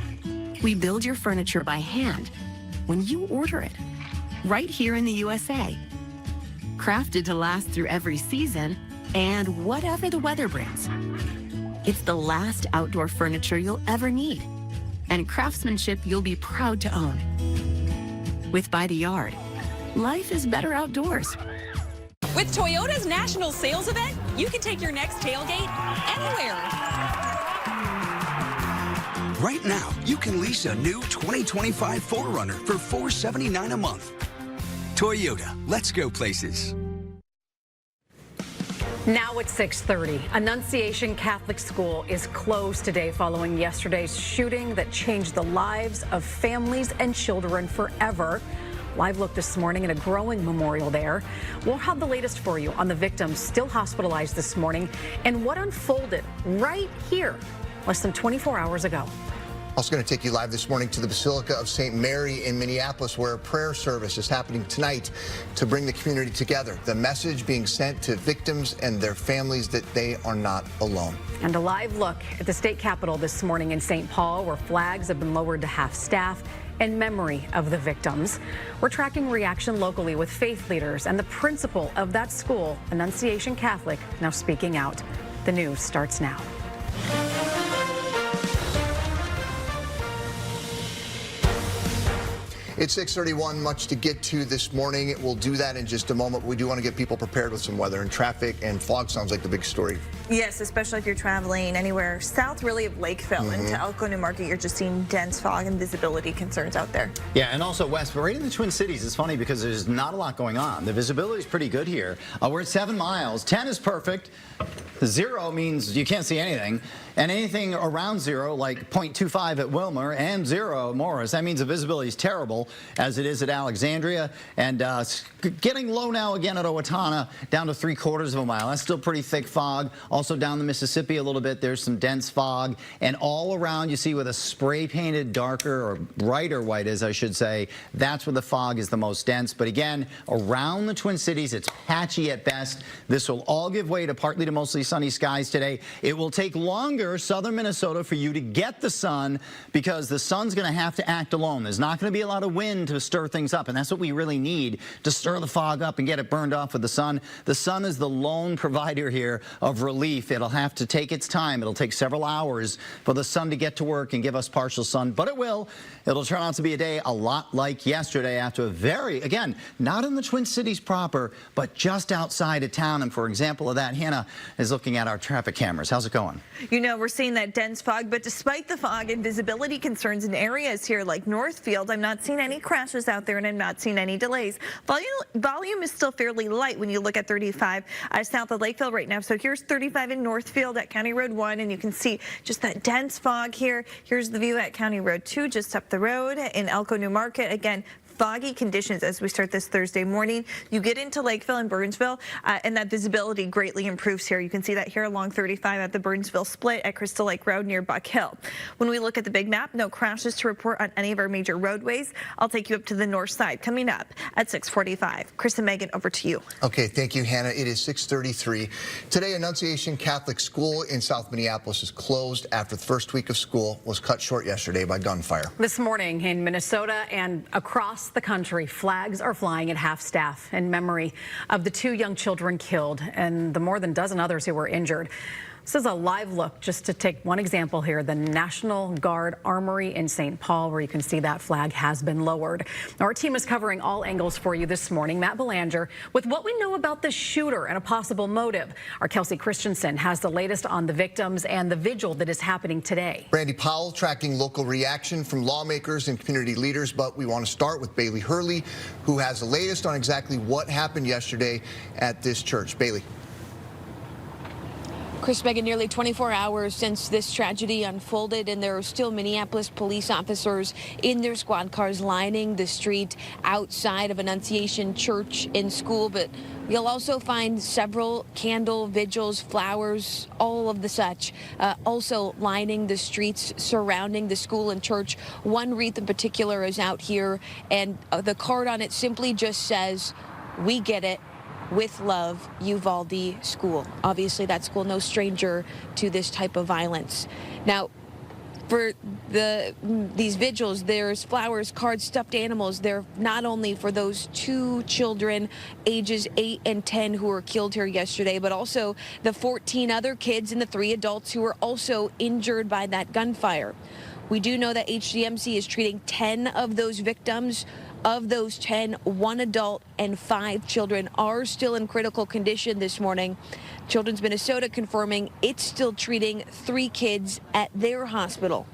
We build your furniture by hand when you order it, right here in the USA. Crafted to last through every season and whatever the weather brings. It's the last outdoor furniture you'll ever need, and craftsmanship you'll be proud to own. With By the Yard, life is better outdoors. With Toyota's national sales event, you can take your next tailgate anywhere. Right now, you can lease a new 2025 4Runner for $479 a month. Toyota, let's go places. Now it's 6:30. Annunciation Catholic School is closed today following yesterday's shooting that changed the lives of families and children forever. Live look this morning at a growing memorial there. We'll have the latest for you on the victims still hospitalized this morning and what unfolded right here less than 24 hours ago. Also going to take you live this morning to the Basilica of St. Mary in Minneapolis, where a prayer service is happening tonight to bring the community together. The message being sent to victims and their families that they are not alone. And a live look at the state capitol this morning in St. Paul, where flags have been lowered to half-staff in memory of the victims. We're tracking reaction locally with faith leaders and the principal of that school, Annunciation Catholic, now speaking out. The news starts now. It's 6:31, much to get to this morning. We'll do that in just a moment. We do want to get people prepared with some weather and traffic, and fog sounds like the big story. Yes, especially if you're traveling anywhere south really of Lakeville into Elko, New Market. You're just seeing dense fog and visibility concerns out there. Yeah, and also west, but right in the Twin Cities, it's funny because there's not a lot going on. The visibility is pretty good here. We're at 7 miles. 10 is perfect. 0 means you can't see anything. And anything around 0, like 0.25 at Wilmer and 0 at Morris, that means the visibility is terrible, as it is at Alexandria. And getting low now again at Owatonna, down to 3/4 of a mile. That's still pretty thick fog. Also down the Mississippi a little bit, there's some dense fog. And all around you see with a spray-painted darker or brighter white, as I should say, that's where the fog is the most dense. But again, around the Twin Cities, it's patchy at best. This will all give way to partly to mostly sunny skies today. It will take longer, southern Minnesota, for you to get the sun because the sun's going to have to act alone. There's not going to be a lot of wind to stir things up, and that's what we really need to stir the fog up and get it burned off with the sun. The sun is the lone provider here of relief. It'll have to take its time. It'll take several hours for the sun to get to work and give us partial sun, but it will. It'll turn out to be a day a lot like yesterday after a very, again, not in the Twin Cities proper, but just outside of town. And for example of that, Hannah is looking at our traffic cameras. How's it going? You know, we're seeing that dense fog, but despite the fog and visibility concerns in areas here like Northfield, I'm not seeing any crashes out there and I'm not seeing any delays. Volume is still fairly light when you look at 35 south of Lakeville right now. So here's 35 in Northfield at County Road 1, and you can see just that dense fog here. Here's the view at County Road 2, just up the road in Elko, New Market. Again, foggy conditions as we start this Thursday morning. You get into Lakeville and Burnsville, and that visibility greatly improves here. You can see that here along 35 at the Burnsville split at Crystal Lake Road near Buck Hill. When we look at the big map, no crashes to report on any of our major roadways. I'll take you up to the north side coming up at 6:45. Chris and Megan, over to you. Okay, thank you, Hannah. It is 6:33. Today, Annunciation Catholic School in South Minneapolis is closed after the first week of school was cut short yesterday by gunfire. This morning in Minnesota and across the country, flags are flying at half-staff in memory of the 2 young children killed and the more than dozen others who were injured. This is a live look, just to take one example here, the National Guard Armory in St. Paul, where you can see that flag has been lowered. Our team is covering all angles for you this morning. Matt Belanger with what we know about the shooter and a possible motive. Our Kelsey Christensen has the latest on the victims and the vigil that is happening today. Brandy Powell tracking local reaction from lawmakers and community leaders, but we want to start with Bailey Hurley, who has the latest on exactly what happened yesterday at this church. Bailey. Chris, Megan, nearly 24 hours since this tragedy unfolded, and there are still Minneapolis police officers in their squad cars lining the street outside of Annunciation Church and School. But you'll also find several candle vigils, flowers, all of the such, also lining the streets surrounding the school and church. One wreath in particular is out here, and the card on it simply just says, "We get it. With love, Uvalde School." Obviously, that school no stranger to this type of violence. Now, for these vigils, there's flowers, cards, stuffed animals. They're not only for those 2 children, ages 8 and 10, who were killed here yesterday, but also the 14 other kids and the 3 adults who were also injured by that gunfire. We do know that HDMC is treating 10 of those victims Of those 10, 1 adult and 5 children are still in critical condition this morning. Children's Minnesota confirming it's still treating 3 kids at their hospital.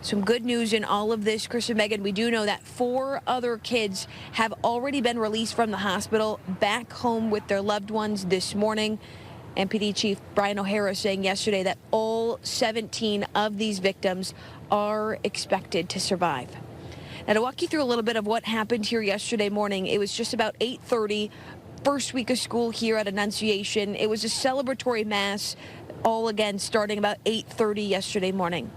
Some good news in all of this, Chris and Megan. We do know that 4 other kids have already been released from the hospital back home with their loved ones this morning. MPD Chief Brian O'Hara saying yesterday that all 17 of these victims are expected to survive. Now, to walk you through a little bit of what happened here yesterday morning, it was just about 8:30, first week of school here at Annunciation. It was a celebratory mass, all again starting about 8:30 yesterday morning.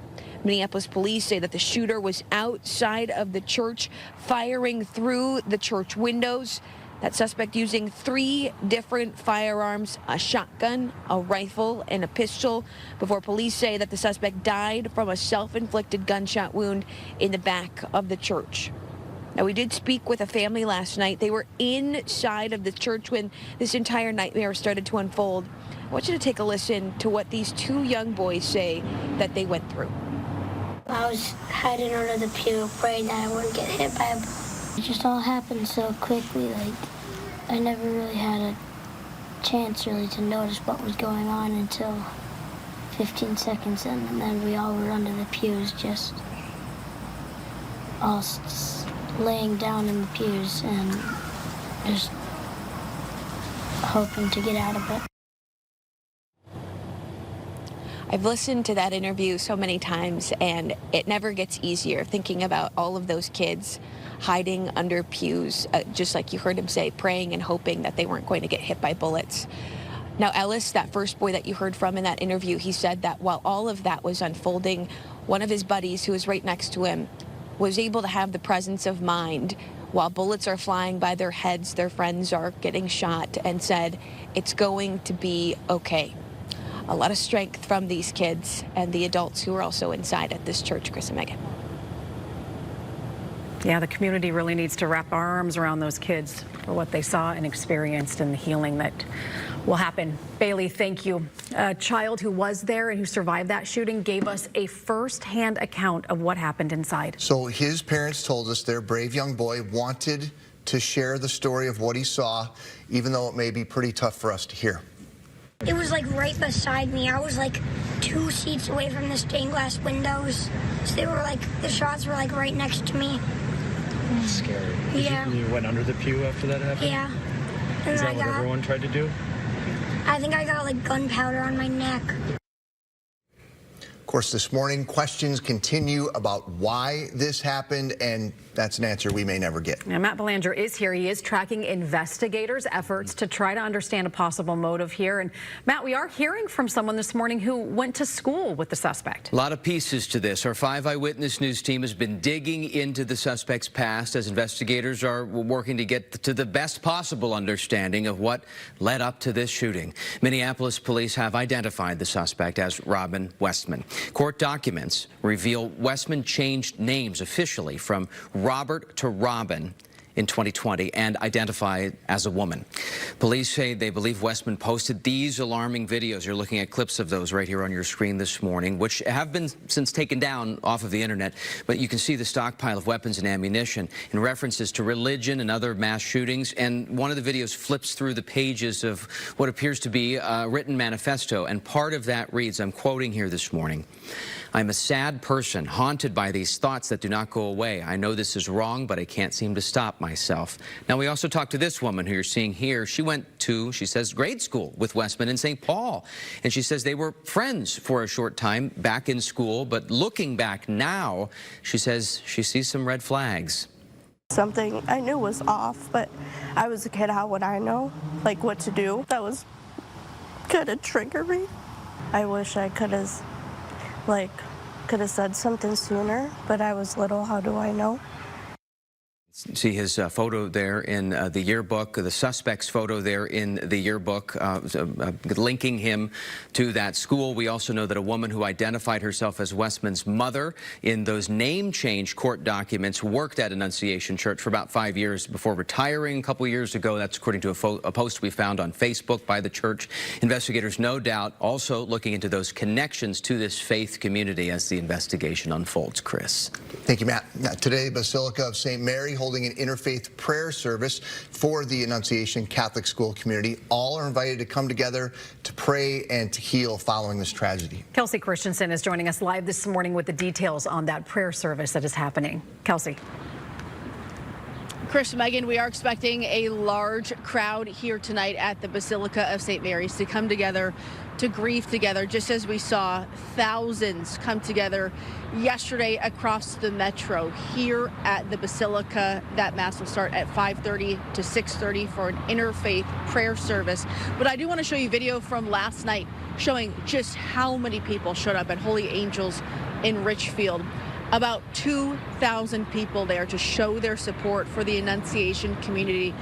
Minneapolis police say that the shooter was outside of the church, firing through the church windows. That suspect using 3 different firearms, a shotgun, a rifle, and a pistol, before police say that the suspect died from a self-inflicted gunshot wound in the back of the church. Now, we did speak with a family last night. They were inside of the church when this entire nightmare started to unfold. I want you to take a listen to what these 2 young boys say that they went through. I was hiding under the pew, praying that I wouldn't get hit by a bullet. It just all happened so quickly, like, I never really had a chance really to notice what was going on until 15 seconds in, and then we all were under the pews, just all laying down in the pews and just hoping to get out of it. I've listened to that interview so many times, and it never gets easier thinking about all of those kids hiding under pews, just like you heard him say, praying and hoping that they weren't going to get hit by bullets. Now, Ellis, that first boy that you heard from in that interview, he said that while all of that was unfolding, one of his buddies who was right next to him was able to have the presence of mind while bullets are flying by their heads, their friends are getting shot, and said, it's going to be okay. A lot of strength from these kids and the adults who are also inside at this church, Chris and Megan. Yeah, the community really needs to wrap our arms around those kids for what they saw and experienced and the healing that will happen. Bailey, thank you. A child who was there and who survived that shooting gave us a first-hand account of what happened inside. So his parents told us their brave young boy wanted to share the story of what he saw, even though it may be pretty tough for us to hear. It was like right beside me. I was like 2 seats away from the stained glass windows. So they were like, the shots were like right next to me. That's scary. Yeah. You went under the pew after that happened? Yeah. And Is that what everyone tried to do? I think I got like gunpowder on my neck. Of course, this morning, questions continue about why this happened, and that's an answer we may never get. Now, Matt Belanger is here. He is tracking investigators' efforts to try to understand a possible motive here. And Matt, we are hearing from someone this morning who went to school with the suspect. A lot of pieces to this. Our 5 Eyewitness News team has been digging into the suspect's past as investigators are working to get to the best possible understanding of what led up to this shooting. Minneapolis police have identified the suspect as Robin Westman. Court documents reveal Westman changed names officially from Robert to Robin in 2020 and identified as a woman. Police say they believe Westman posted these alarming videos. You're looking at clips of those right here on your screen this morning, which have been since taken down off of the internet. But you can see the stockpile of weapons and ammunition and references to religion and other mass shootings. And one of the videos flips through the pages of what appears to be a written manifesto. And part of that reads, I'm quoting here this morning, I'm a sad person, haunted by these thoughts that do not go away. I know this is wrong, but I can't seem to stop myself. Now, we also talked to this woman who you're seeing here. She went to, she says, grade school with Westman in St. Paul. And she says they were friends for a short time back in school. But looking back now, she says she sees some red flags. Something I knew was off, but I was a kid. How would I know, like, what to do? That was kind of triggering. I wish I could have said something sooner, but I was little. How do I know? See his photo there in the yearbook, the suspect's photo there in the yearbook, linking him to that school. We also know that a woman who identified herself as Westman's mother in those name change court documents worked at Annunciation Church for about 5 years before retiring a couple years ago. That's according to a post we found on Facebook by the church. Investigators, no doubt, also looking into those connections to this faith community as the investigation unfolds. Chris. Thank you, Matt. Today, Basilica of St. Mary holding an interfaith prayer service for the Annunciation Catholic School community. All are invited to come together to pray and to heal following this tragedy. Kelsey Christensen is joining us live this morning with the details on that prayer service that is happening. Kelsey. Chris, Megan, we are expecting a large crowd here tonight at the Basilica of St. Mary's to come together, to grieve together, just as we saw thousands come together yesterday across the metro here at the Basilica. That Mass will start at 5:30 to 6:30 for an interfaith prayer service. But I do want to show you video from last night showing just how many people showed up at Holy Angels in Richfield. About 2,000 people there to show their support for the Annunciation community.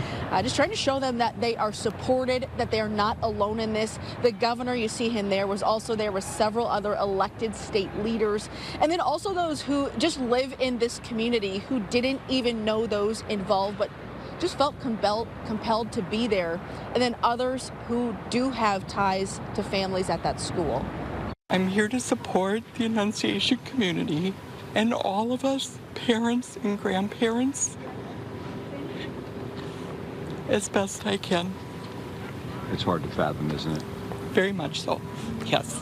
Just trying to show them that they are supported, that they are not alone in this. The governor, you see him there, was also there with several other elected state leaders. And then also those who just live in this community who didn't even know those involved, but just felt compelled to be there. And then others who do have ties to families at that school. I'm here to support the Annunciation community and all of us, parents and grandparents, as best I can. It's hard to fathom, isn't it? Very much so, yes.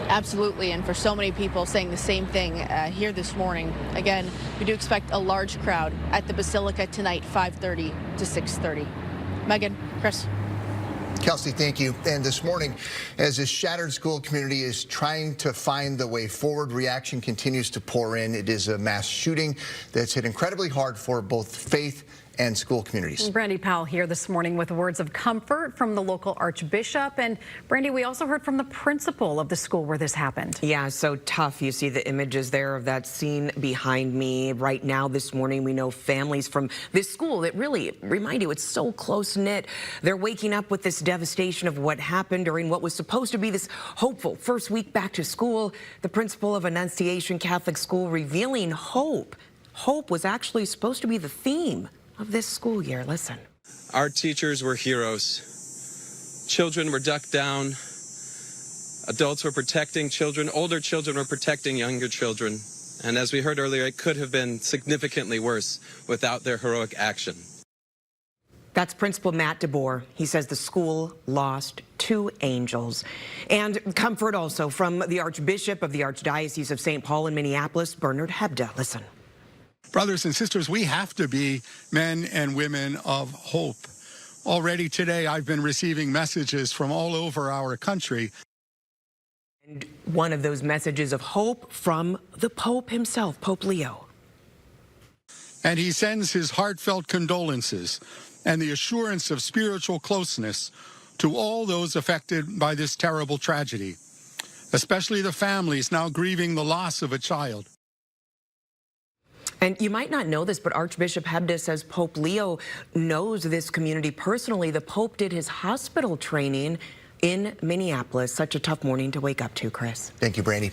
Absolutely, and for so many people saying the same thing here this morning. Again, we do expect a large crowd at the Basilica tonight, 5:30 to 6:30. Megan, Chris. Kelsey, thank you. And this morning, as this shattered school community is trying to find the way forward, reaction continues to pour in. It is a mass shooting that's hit incredibly hard for both faith and school communities. Brandy Powell here this morning with words of comfort from the local archbishop. And Brandy, we also heard from the principal of the school where this happened. Yeah, so tough. You see the images there of that scene behind me. Right now this morning, we know families from this school that really remind you it's so close-knit. They're waking up with this devastation of what happened during what was supposed to be this hopeful first week back to school. The principal of Annunciation Catholic School revealing hope. Hope was actually supposed to be the theme of this school year. Listen. Our teachers were heroes. Children were ducked down. Adults were protecting children. Older children were protecting younger children. And as we heard earlier, it could have been significantly worse without their heroic action. That's Principal Matt DeBoer. He says the school lost 2 angels. And comfort also from the Archbishop of the Archdiocese of St. Paul in Minneapolis, Bernard Hebda. Listen. Brothers and sisters, we have to be men and women of hope. Already today, I've been receiving messages from all over our country. And one of those messages of hope from the Pope himself, Pope Leo. And he sends his heartfelt condolences and the assurance of spiritual closeness to all those affected by this terrible tragedy, especially the families now grieving the loss of a child. And you might not know this, but Archbishop Hebda says Pope Leo knows this community personally. The Pope did his hospital training in Minneapolis. Such a tough morning to wake up to, Chris. Thank you, Brandy.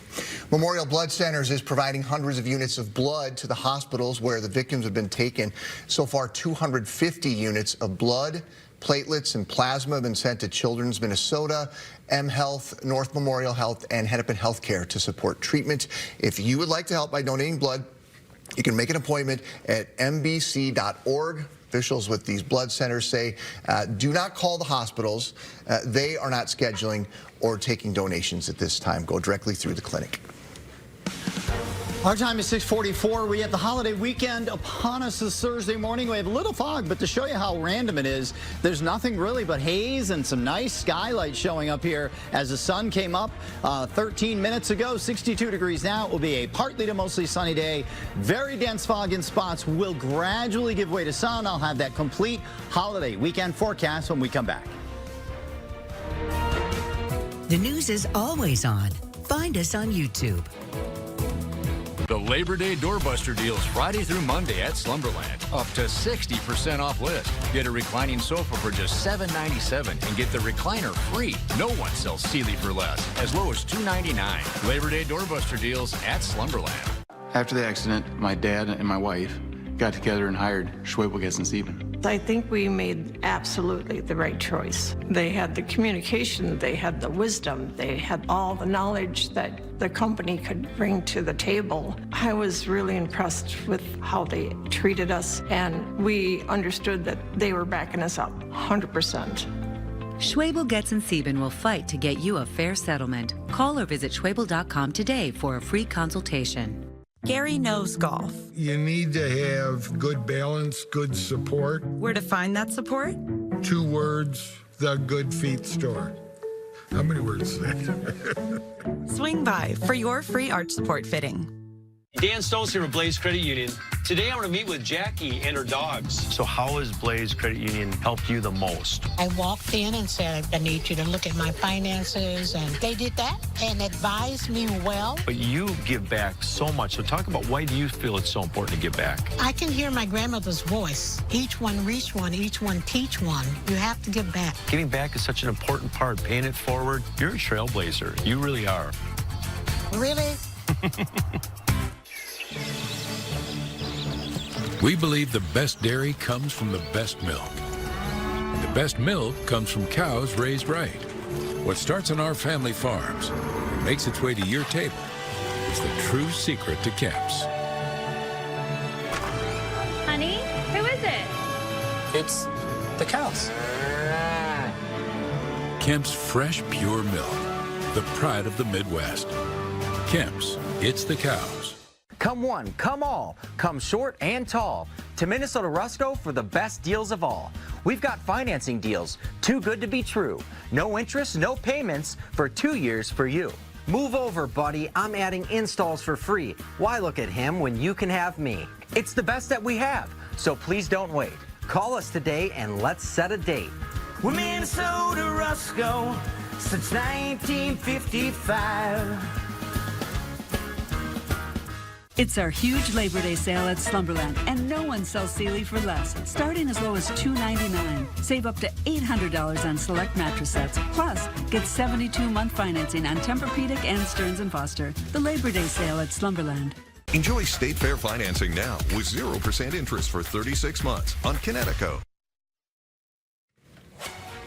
Memorial Blood Centers is providing hundreds of units of blood to the hospitals where the victims have been taken. So far, 250 units of blood, platelets, and plasma have been sent to Children's Minnesota, M Health, North Memorial Health, and Hennepin Healthcare to support treatment. If you would like to help by donating blood, you can make an appointment at mbc.org. Officials with these blood centers say do not call the hospitals. They are not scheduling or taking donations at this time. Go directly through the clinic. Our time is 6:44. We have the holiday weekend upon us this Thursday morning. We have a little fog, but to show you how random it is, there's nothing really but haze and some nice skylight showing up here as the sun came up 13 minutes ago. 62 degrees now. It will be a partly to mostly sunny day. Very dense fog in spots will gradually give way to sun. I'll have that complete holiday weekend forecast when we come back. The news is always on. Find us on YouTube. The Labor Day Doorbuster deals Friday through Monday at Slumberland. Up to 60% off list. Get a reclining sofa for just $7.97 and get the recliner free. No one sells Sealy for less, as low as $2.99. Labor Day Doorbuster deals at Slumberland. After the accident, my dad and my wife got together and hired Schwebel, Getz & Sieben. I think we made absolutely the right choice. They had the communication, they had the wisdom, they had all the knowledge that the company could bring to the table. I was really impressed with how they treated us, and we understood that they were backing us up 100%. Schwabel, Getz & Sieben will fight to get you a fair settlement. Call or visit Schwabel.com today for a free consultation. Gary knows golf. You need to have good balance, good support. Where to find that support? 2 words, The Good Feet Store. How many words is that? Swing by for your free arch support fitting. Dan Stones here with Blaze Credit Union. Today I'm going to meet with Jackie and her dogs. So how has Blaze Credit Union helped you the most? I walked in and said, I need you to look at my finances, and they did that and advised me well. But you give back so much. So talk about, why do you feel it's so important to give back? I can hear my grandmother's voice. Each one reach one, each one teach one. You have to give back. Giving back is such an important part, paying it forward. You're a trailblazer. You really are. Really? We believe the best dairy comes from the best milk. And the best milk comes from cows raised right. What starts on our family farms and makes its way to your table is the true secret to Kemp's. Honey, who is it? It's the cows. Kemp's fresh, pure milk, the pride of the Midwest. Kemp's, it's the cows. Come one, come all, come short and tall to Minnesota Rusco for the best deals of all. We've got financing deals, too good to be true. No interest, no payments for 2 years for you. Move over, buddy. I'm adding installs for free. Why look at him when you can have me? It's the best that we have, so please don't wait. Call us today and let's set a date. We're Minnesota Rusco since 1955. It's our huge Labor Day sale at Slumberland, and no one sells Sealy for less. Starting as low as $299. Save up to $800 on select mattress sets. Plus, get 72-month financing on Tempur-Pedic and Stearns & Foster. The Labor Day sale at Slumberland. Enjoy State Fair financing now with 0% interest for 36 months on Connecticut.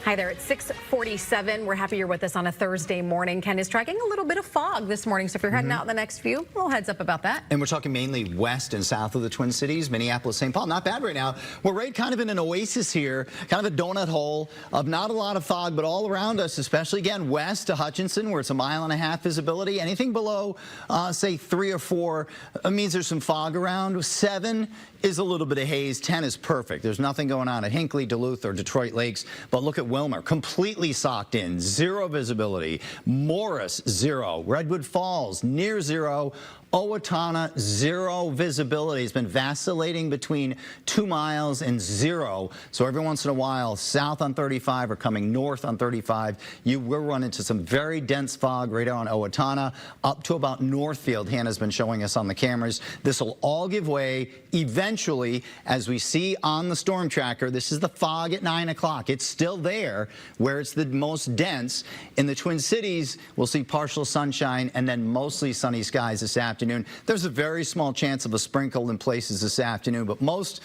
Hi there, it's 6:47. We're happy you're with us on a Thursday morning. Ken is tracking a little bit of fog this morning, so if you're heading out in the next few, a little heads up about that. And we're talking mainly west and south of the Twin Cities, Minneapolis, St. Paul. Not bad right now. We're right kind of in an oasis here, kind of a donut hole of not a lot of fog, but all around us, especially again west to Hutchinson, where it's 1.5 miles visibility. Anything below, say 3 or 4, means there's some fog around. 7 is a little bit of haze. 10 is perfect. There's nothing going on at Hinckley, Duluth, or Detroit Lakes. But look at Wilmer, completely socked in, 0 visibility. Morris, 0. Redwood Falls, near 0. Owatonna, 0 visibility. It's been vacillating between 2 miles and 0. So every once in a while, south on 35 or coming north on 35, you will run into some very dense fog right on Owatonna up to about Northfield. Hannah's been showing us on the cameras. This will all give way eventually, as we see on the storm tracker. This is the fog at 9 o'clock. It's still there where it's the most dense. In the Twin Cities, we'll see partial sunshine and then mostly sunny skies this afternoon. There's a very small chance of a sprinkle in places this afternoon, but most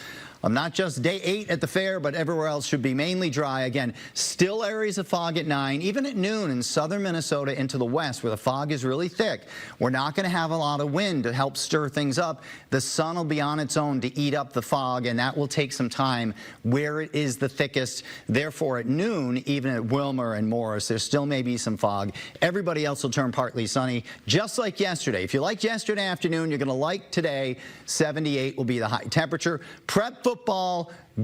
not just day 8 at the fair, but everywhere else should be mainly dry. Again, still areas of fog at 9, even at noon in southern Minnesota into the west where the fog is really thick. We're not going to have a lot of wind to help stir things up. The sun will be on its own to eat up the fog, and that will take some time where it is the thickest. Therefore, at noon, even at Wilmer and Morris, there still may be some fog. Everybody else will turn partly sunny, just like yesterday. If you liked yesterday afternoon, you're going to like today. 78 will be the high temperature. Prep football,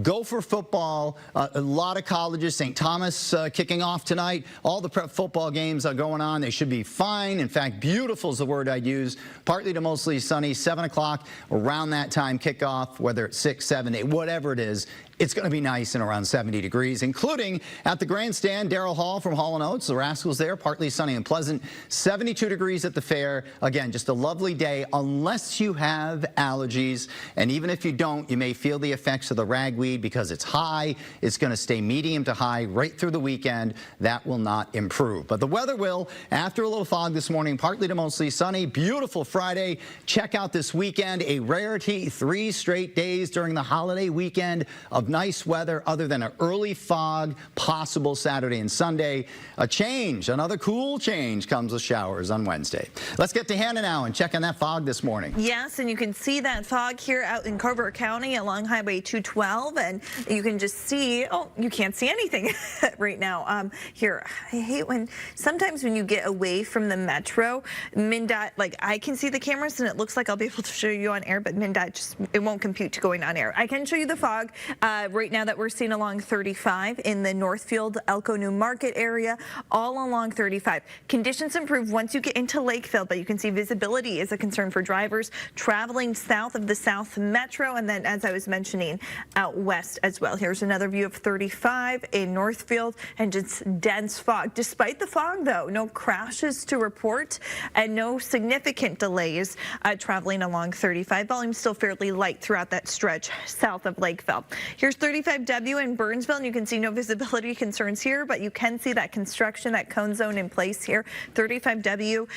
Gopher football, a lot of colleges. St. Thomas kicking off tonight. All the prep football games are going on. They should be fine. In fact, beautiful is the word I'd use. Partly to mostly sunny. 7 o'clock, around that time, kickoff, whether it's 6, 7, 8, whatever it is. It's going to be nice and around 70 degrees, including at the grandstand, Darrell Hall from Hall & Oates. The Rascals there, partly sunny and pleasant. 72 degrees at the fair. Again, just a lovely day, unless you have allergies. And even if you don't, you may feel the effect effects of the ragweed because it's high. It's going to stay medium to high right through the weekend. That will not improve. But the weather will. After a little fog this morning, partly to mostly sunny. Beautiful Friday. Check out this weekend. A rarity, 3 straight days during the holiday weekend of nice weather other than an early fog possible Saturday and Sunday. A change, another cool change comes with showers on Wednesday. Let's get to Hannah now and check on that fog this morning. Yes, and you can see that fog here out in Carver County along Highway 212, and you can just see, oh, you can't see anything right now. Here, I hate when, sometimes when you get away from the metro, MnDOT, like I can see the cameras and it looks like I'll be able to show you on air, but MnDOT just, it won't compute to going on air. I can show you the fog right now that we're seeing along 35 in the Northfield, Elko New Market area, all along 35. Conditions improve once you get into Lakefield, but you can see visibility is a concern for drivers traveling south of the South Metro, and then as I was mentioning, out west as well. Here's another view of 35 in Northfield and just dense fog. Despite the fog, though, no crashes to report and no significant delays traveling along 35. Volume still fairly light throughout that stretch south of Lakeville. Here's 35W in Burnsville, and you can see no visibility concerns here, but you can see that construction, that cone zone in place here. 35W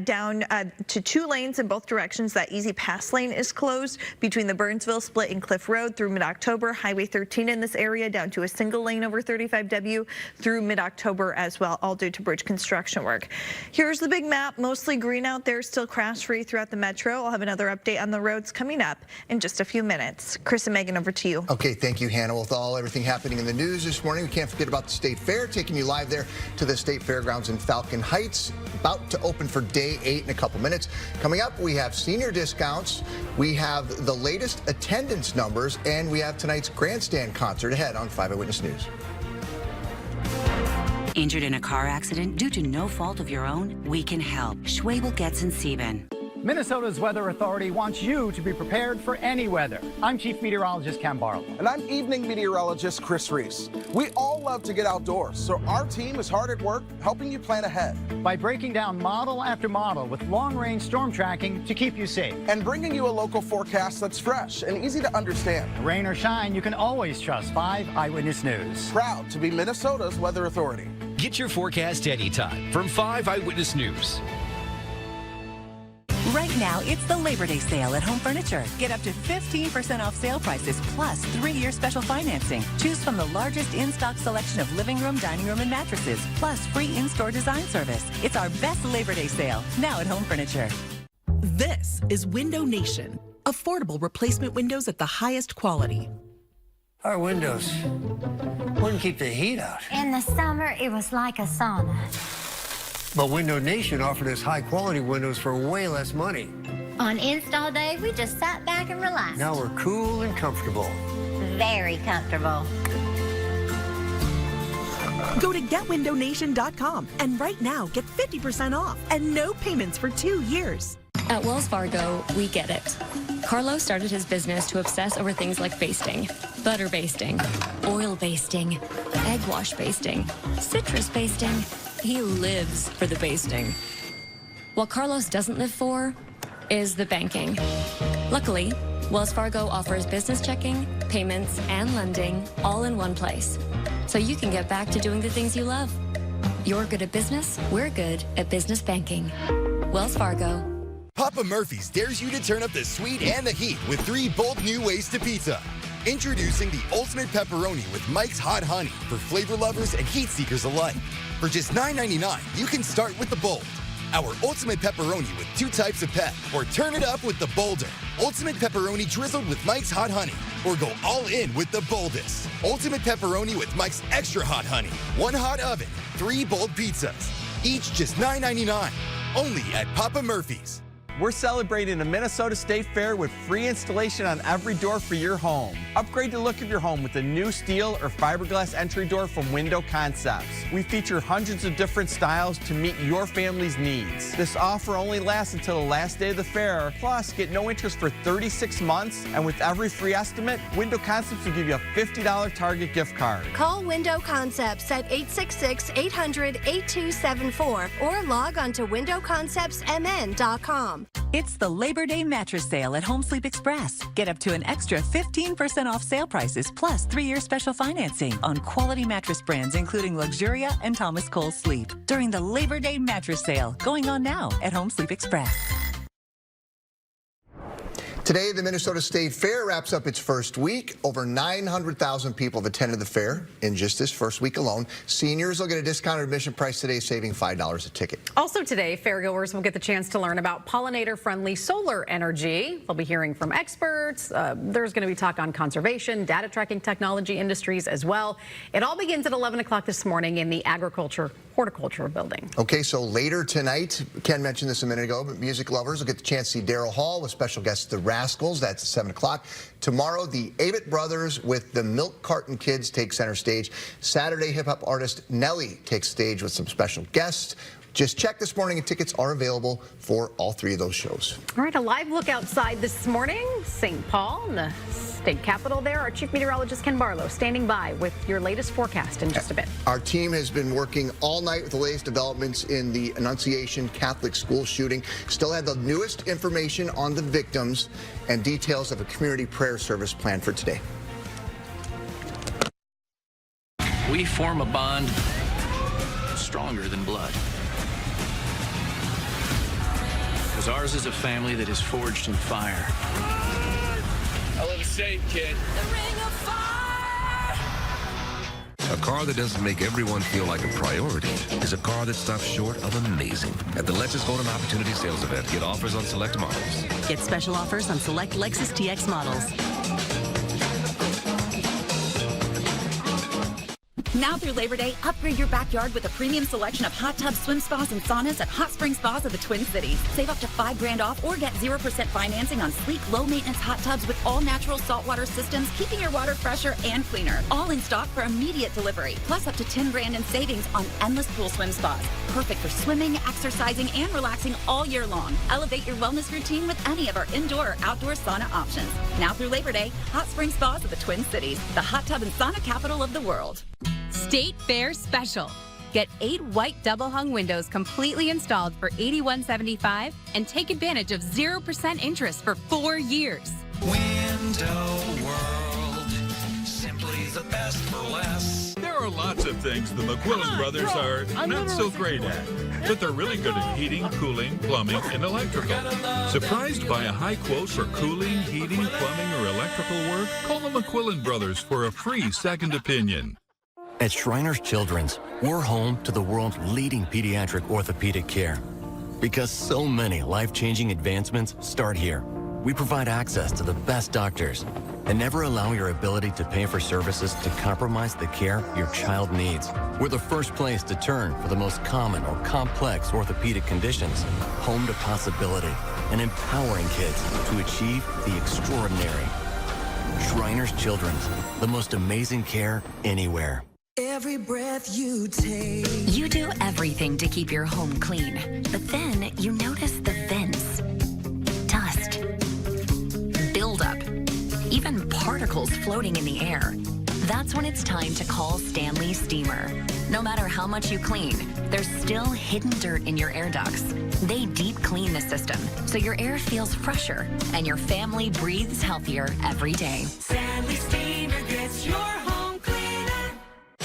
down to 2 lanes in both directions. That easy pass lane is closed between the Burnsville split and Cliff Road through mid-October. Highway 13 in this area down to a single lane over 35W through mid-October as well, all due to bridge construction work. Here's the big map, mostly green out there, still crash-free throughout the metro. I'll have another update on the roads coming up in just a few minutes. Chris and Megan, over to you. Okay, thank you, Hannah. With everything happening in the news this morning, we can't forget about the State Fair, taking you live there to the State Fairgrounds in Falcon Heights, about to open for day 8 in a couple minutes. Coming up, we have senior discounts, we have the latest attendance numbers, and we have tonight's grandstand concert ahead on 5 Eyewitness News. Injured in a car accident due to no fault of your own? We can help. Schwabel Getz Sieben. Minnesota's Weather Authority wants you to be prepared for any weather. I'm Chief Meteorologist Ken Barlow. And I'm Evening Meteorologist Chris Reese. We all love to get outdoors, so our team is hard at work helping you plan ahead. By breaking down model after model with long-range storm tracking to keep you safe. And bringing you a local forecast that's fresh and easy to understand. Rain or shine, you can always trust 5 Eyewitness News. Proud to be Minnesota's Weather Authority. Get your forecast anytime from 5 Eyewitness News. Right now, it's the Labor Day sale at Home Furniture. Get up to 15% off sale prices plus 3-year special financing. Choose from the largest in-stock selection of living room, dining room, and mattresses, plus free in-store design service. It's our best Labor Day sale, now at Home Furniture. This is Window Nation. Affordable replacement windows at the highest quality. Our windows wouldn't keep the heat out. In the summer, it was like a sauna. But Window Nation offered us high-quality windows for way less money. On install day, we just sat back and relaxed. Now we're cool and comfortable. Very comfortable. Go to GetWindowNation.com and right now get 50% off and no payments for 2 years. At Wells Fargo, we get it. Carlos started his business to obsess over things like basting, butter basting, oil basting, egg wash basting, citrus basting. He lives for the basting. What Carlos doesn't live for is the banking. Luckily, Wells Fargo offers business checking, payments, and lending all in one place. So you can get back to doing the things you love. You're good at business, we're good at business banking. Wells Fargo. Papa Murphy's dares you to turn up the sweet and the heat with 3 bold new ways to pizza. Introducing the Ultimate Pepperoni with Mike's Hot Honey for flavor lovers and heat seekers alike. For just $9.99, you can start with the bold. Our Ultimate Pepperoni with 2 types of pep, or turn it up with the bolder. Ultimate Pepperoni drizzled with Mike's Hot Honey, or go all in with the boldest. Ultimate Pepperoni with Mike's Extra Hot Honey. 1 hot oven, 3 bold pizzas. Each just $9.99. Only at Papa Murphy's. We're celebrating the Minnesota State Fair with free installation on every door for your home. Upgrade the look of your home with a new steel or fiberglass entry door from Window Concepts. We feature hundreds of different styles to meet your family's needs. This offer only lasts until the last day of the fair. Plus, get no interest for 36 months, and with every free estimate, Window Concepts will give you a $50 Target gift card. Call Window Concepts at 866-800-8274 or log on to windowconceptsmn.com. It's the Labor Day mattress sale at Home Sleep Express. Get up to an extra 15% off sale prices plus 3-year special financing on quality mattress brands including Luxuria and Thomas Cole Sleep during the Labor Day mattress sale going on now at Home Sleep Express. Today, the Minnesota State Fair wraps up its first week. Over 900,000 people have attended the fair in just this first week alone. Seniors will get a discounted admission price today, saving $5 a ticket. Also today, fairgoers will get the chance to learn about pollinator-friendly solar energy. They'll be hearing from experts. There's going to be talk on conservation, data tracking technology industries as well. It all begins at 11 o'clock this morning in the Horticulture building. Okay, so later tonight, Ken mentioned this a minute ago, but music lovers will get the chance to see Daryl Hall with special guests The Rascals. That's at 7 o'clock. Tomorrow, the Avett Brothers with the Milk Carton Kids take center stage. Saturday, hip-hop artist Nelly takes stage with some special guests. Just check this morning and tickets are available for all 3 of those shows. All right, a live look outside this morning. St. Paul, in the state capitol there. Our chief meteorologist Ken Barlow standing by with your latest forecast in just a bit. Our team has been working all night with the latest developments in the Annunciation Catholic School shooting. Still have the newest information on the victims and details of a community prayer service planned for today. We form a bond stronger than blood. Because ours is a family that is forged in fire. I live safe, kid. A car that doesn't make everyone feel like a priority is a car that stops short of amazing. At the Lexus Golden Opportunity Sales Event, get offers on select models. Get special offers on select Lexus TX models. Now through Labor Day, upgrade your backyard with a premium selection of hot tubs, swim spas, and saunas at Hot Spring Spas of the Twin Cities. Save up to $5,000 off or get 0% financing on sleek, low-maintenance hot tubs with all-natural saltwater systems, keeping your water fresher and cleaner. All in stock for immediate delivery. Plus up to $10,000 in savings on endless pool swim spas. Perfect for swimming, exercising, and relaxing all year long. Elevate your wellness routine with any of our indoor or outdoor sauna options. Now through Labor Day, Hot Spring Spas of the Twin Cities, the hot tub and sauna capital of the world. State Fair Special. Get 8 white double-hung windows completely installed for $81.75 and take advantage of 0% interest for 4 years. Window World, simply the best for less. There are lots of things the McQuillan brothers are not so great at, but they're really good at heating, cooling, plumbing, and electrical. Surprised by a high quote for cooling, heating, plumbing, or electrical work? Call the McQuillan brothers for a free second opinion. At Shriners Children's, we're home to the world's leading pediatric orthopedic care. Because so many life-changing advancements start here. We provide access to the best doctors and never allow your ability to pay for services to compromise the care your child needs. We're the first place to turn for the most common or complex orthopedic conditions. Home to possibility and empowering kids to achieve the extraordinary. Shriners Children's, the most amazing care anywhere. Every breath you take. You do everything to keep your home clean, but then you notice the vents, dust, buildup, even particles floating in the air. That's when it's time to call Stanley Steamer. No matter how much you clean, there's still hidden dirt in your air ducts. They deep clean the system, so your air feels fresher and your family breathes healthier every day. Stanley Steamer gets your home cleaner.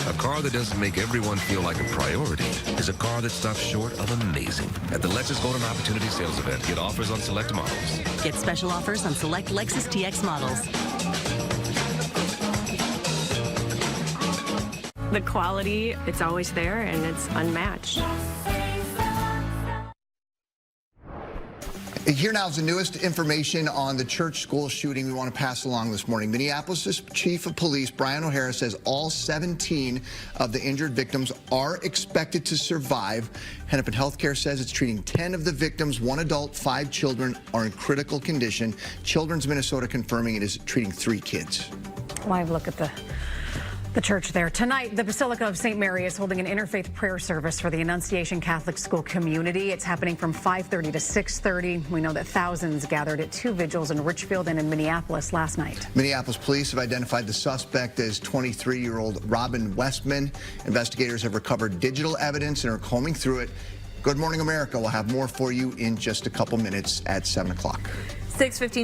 A car that doesn't make everyone feel like a priority is a car that stops short of amazing. At the Lexus Golden Opportunity Sales Event, get offers on select models. Get special offers on select Lexus TX models. The quality, it's always there and it's unmatched. Here now is the newest information on the church school shooting we want to pass along this morning. Minneapolis Chief of Police Brian O'Hara says all 17 of the injured victims are expected to survive. Hennepin Healthcare says it's treating 10 of the victims. 1 adult, 5 children are in critical condition. Children's Minnesota confirming it is treating 3 kids. Live look at the church there. Tonight, the Basilica of St. Mary is holding an interfaith prayer service for the Annunciation Catholic School community. It's happening from 5:30 to 6:30. We know that thousands gathered at 2 vigils in Richfield and in Minneapolis last night. Minneapolis police have identified the suspect as 23-year-old Robin Westman. Investigators have recovered digital evidence and are combing through it. Good Morning America will have more for you in just a couple minutes at 7 o'clock. 6:15.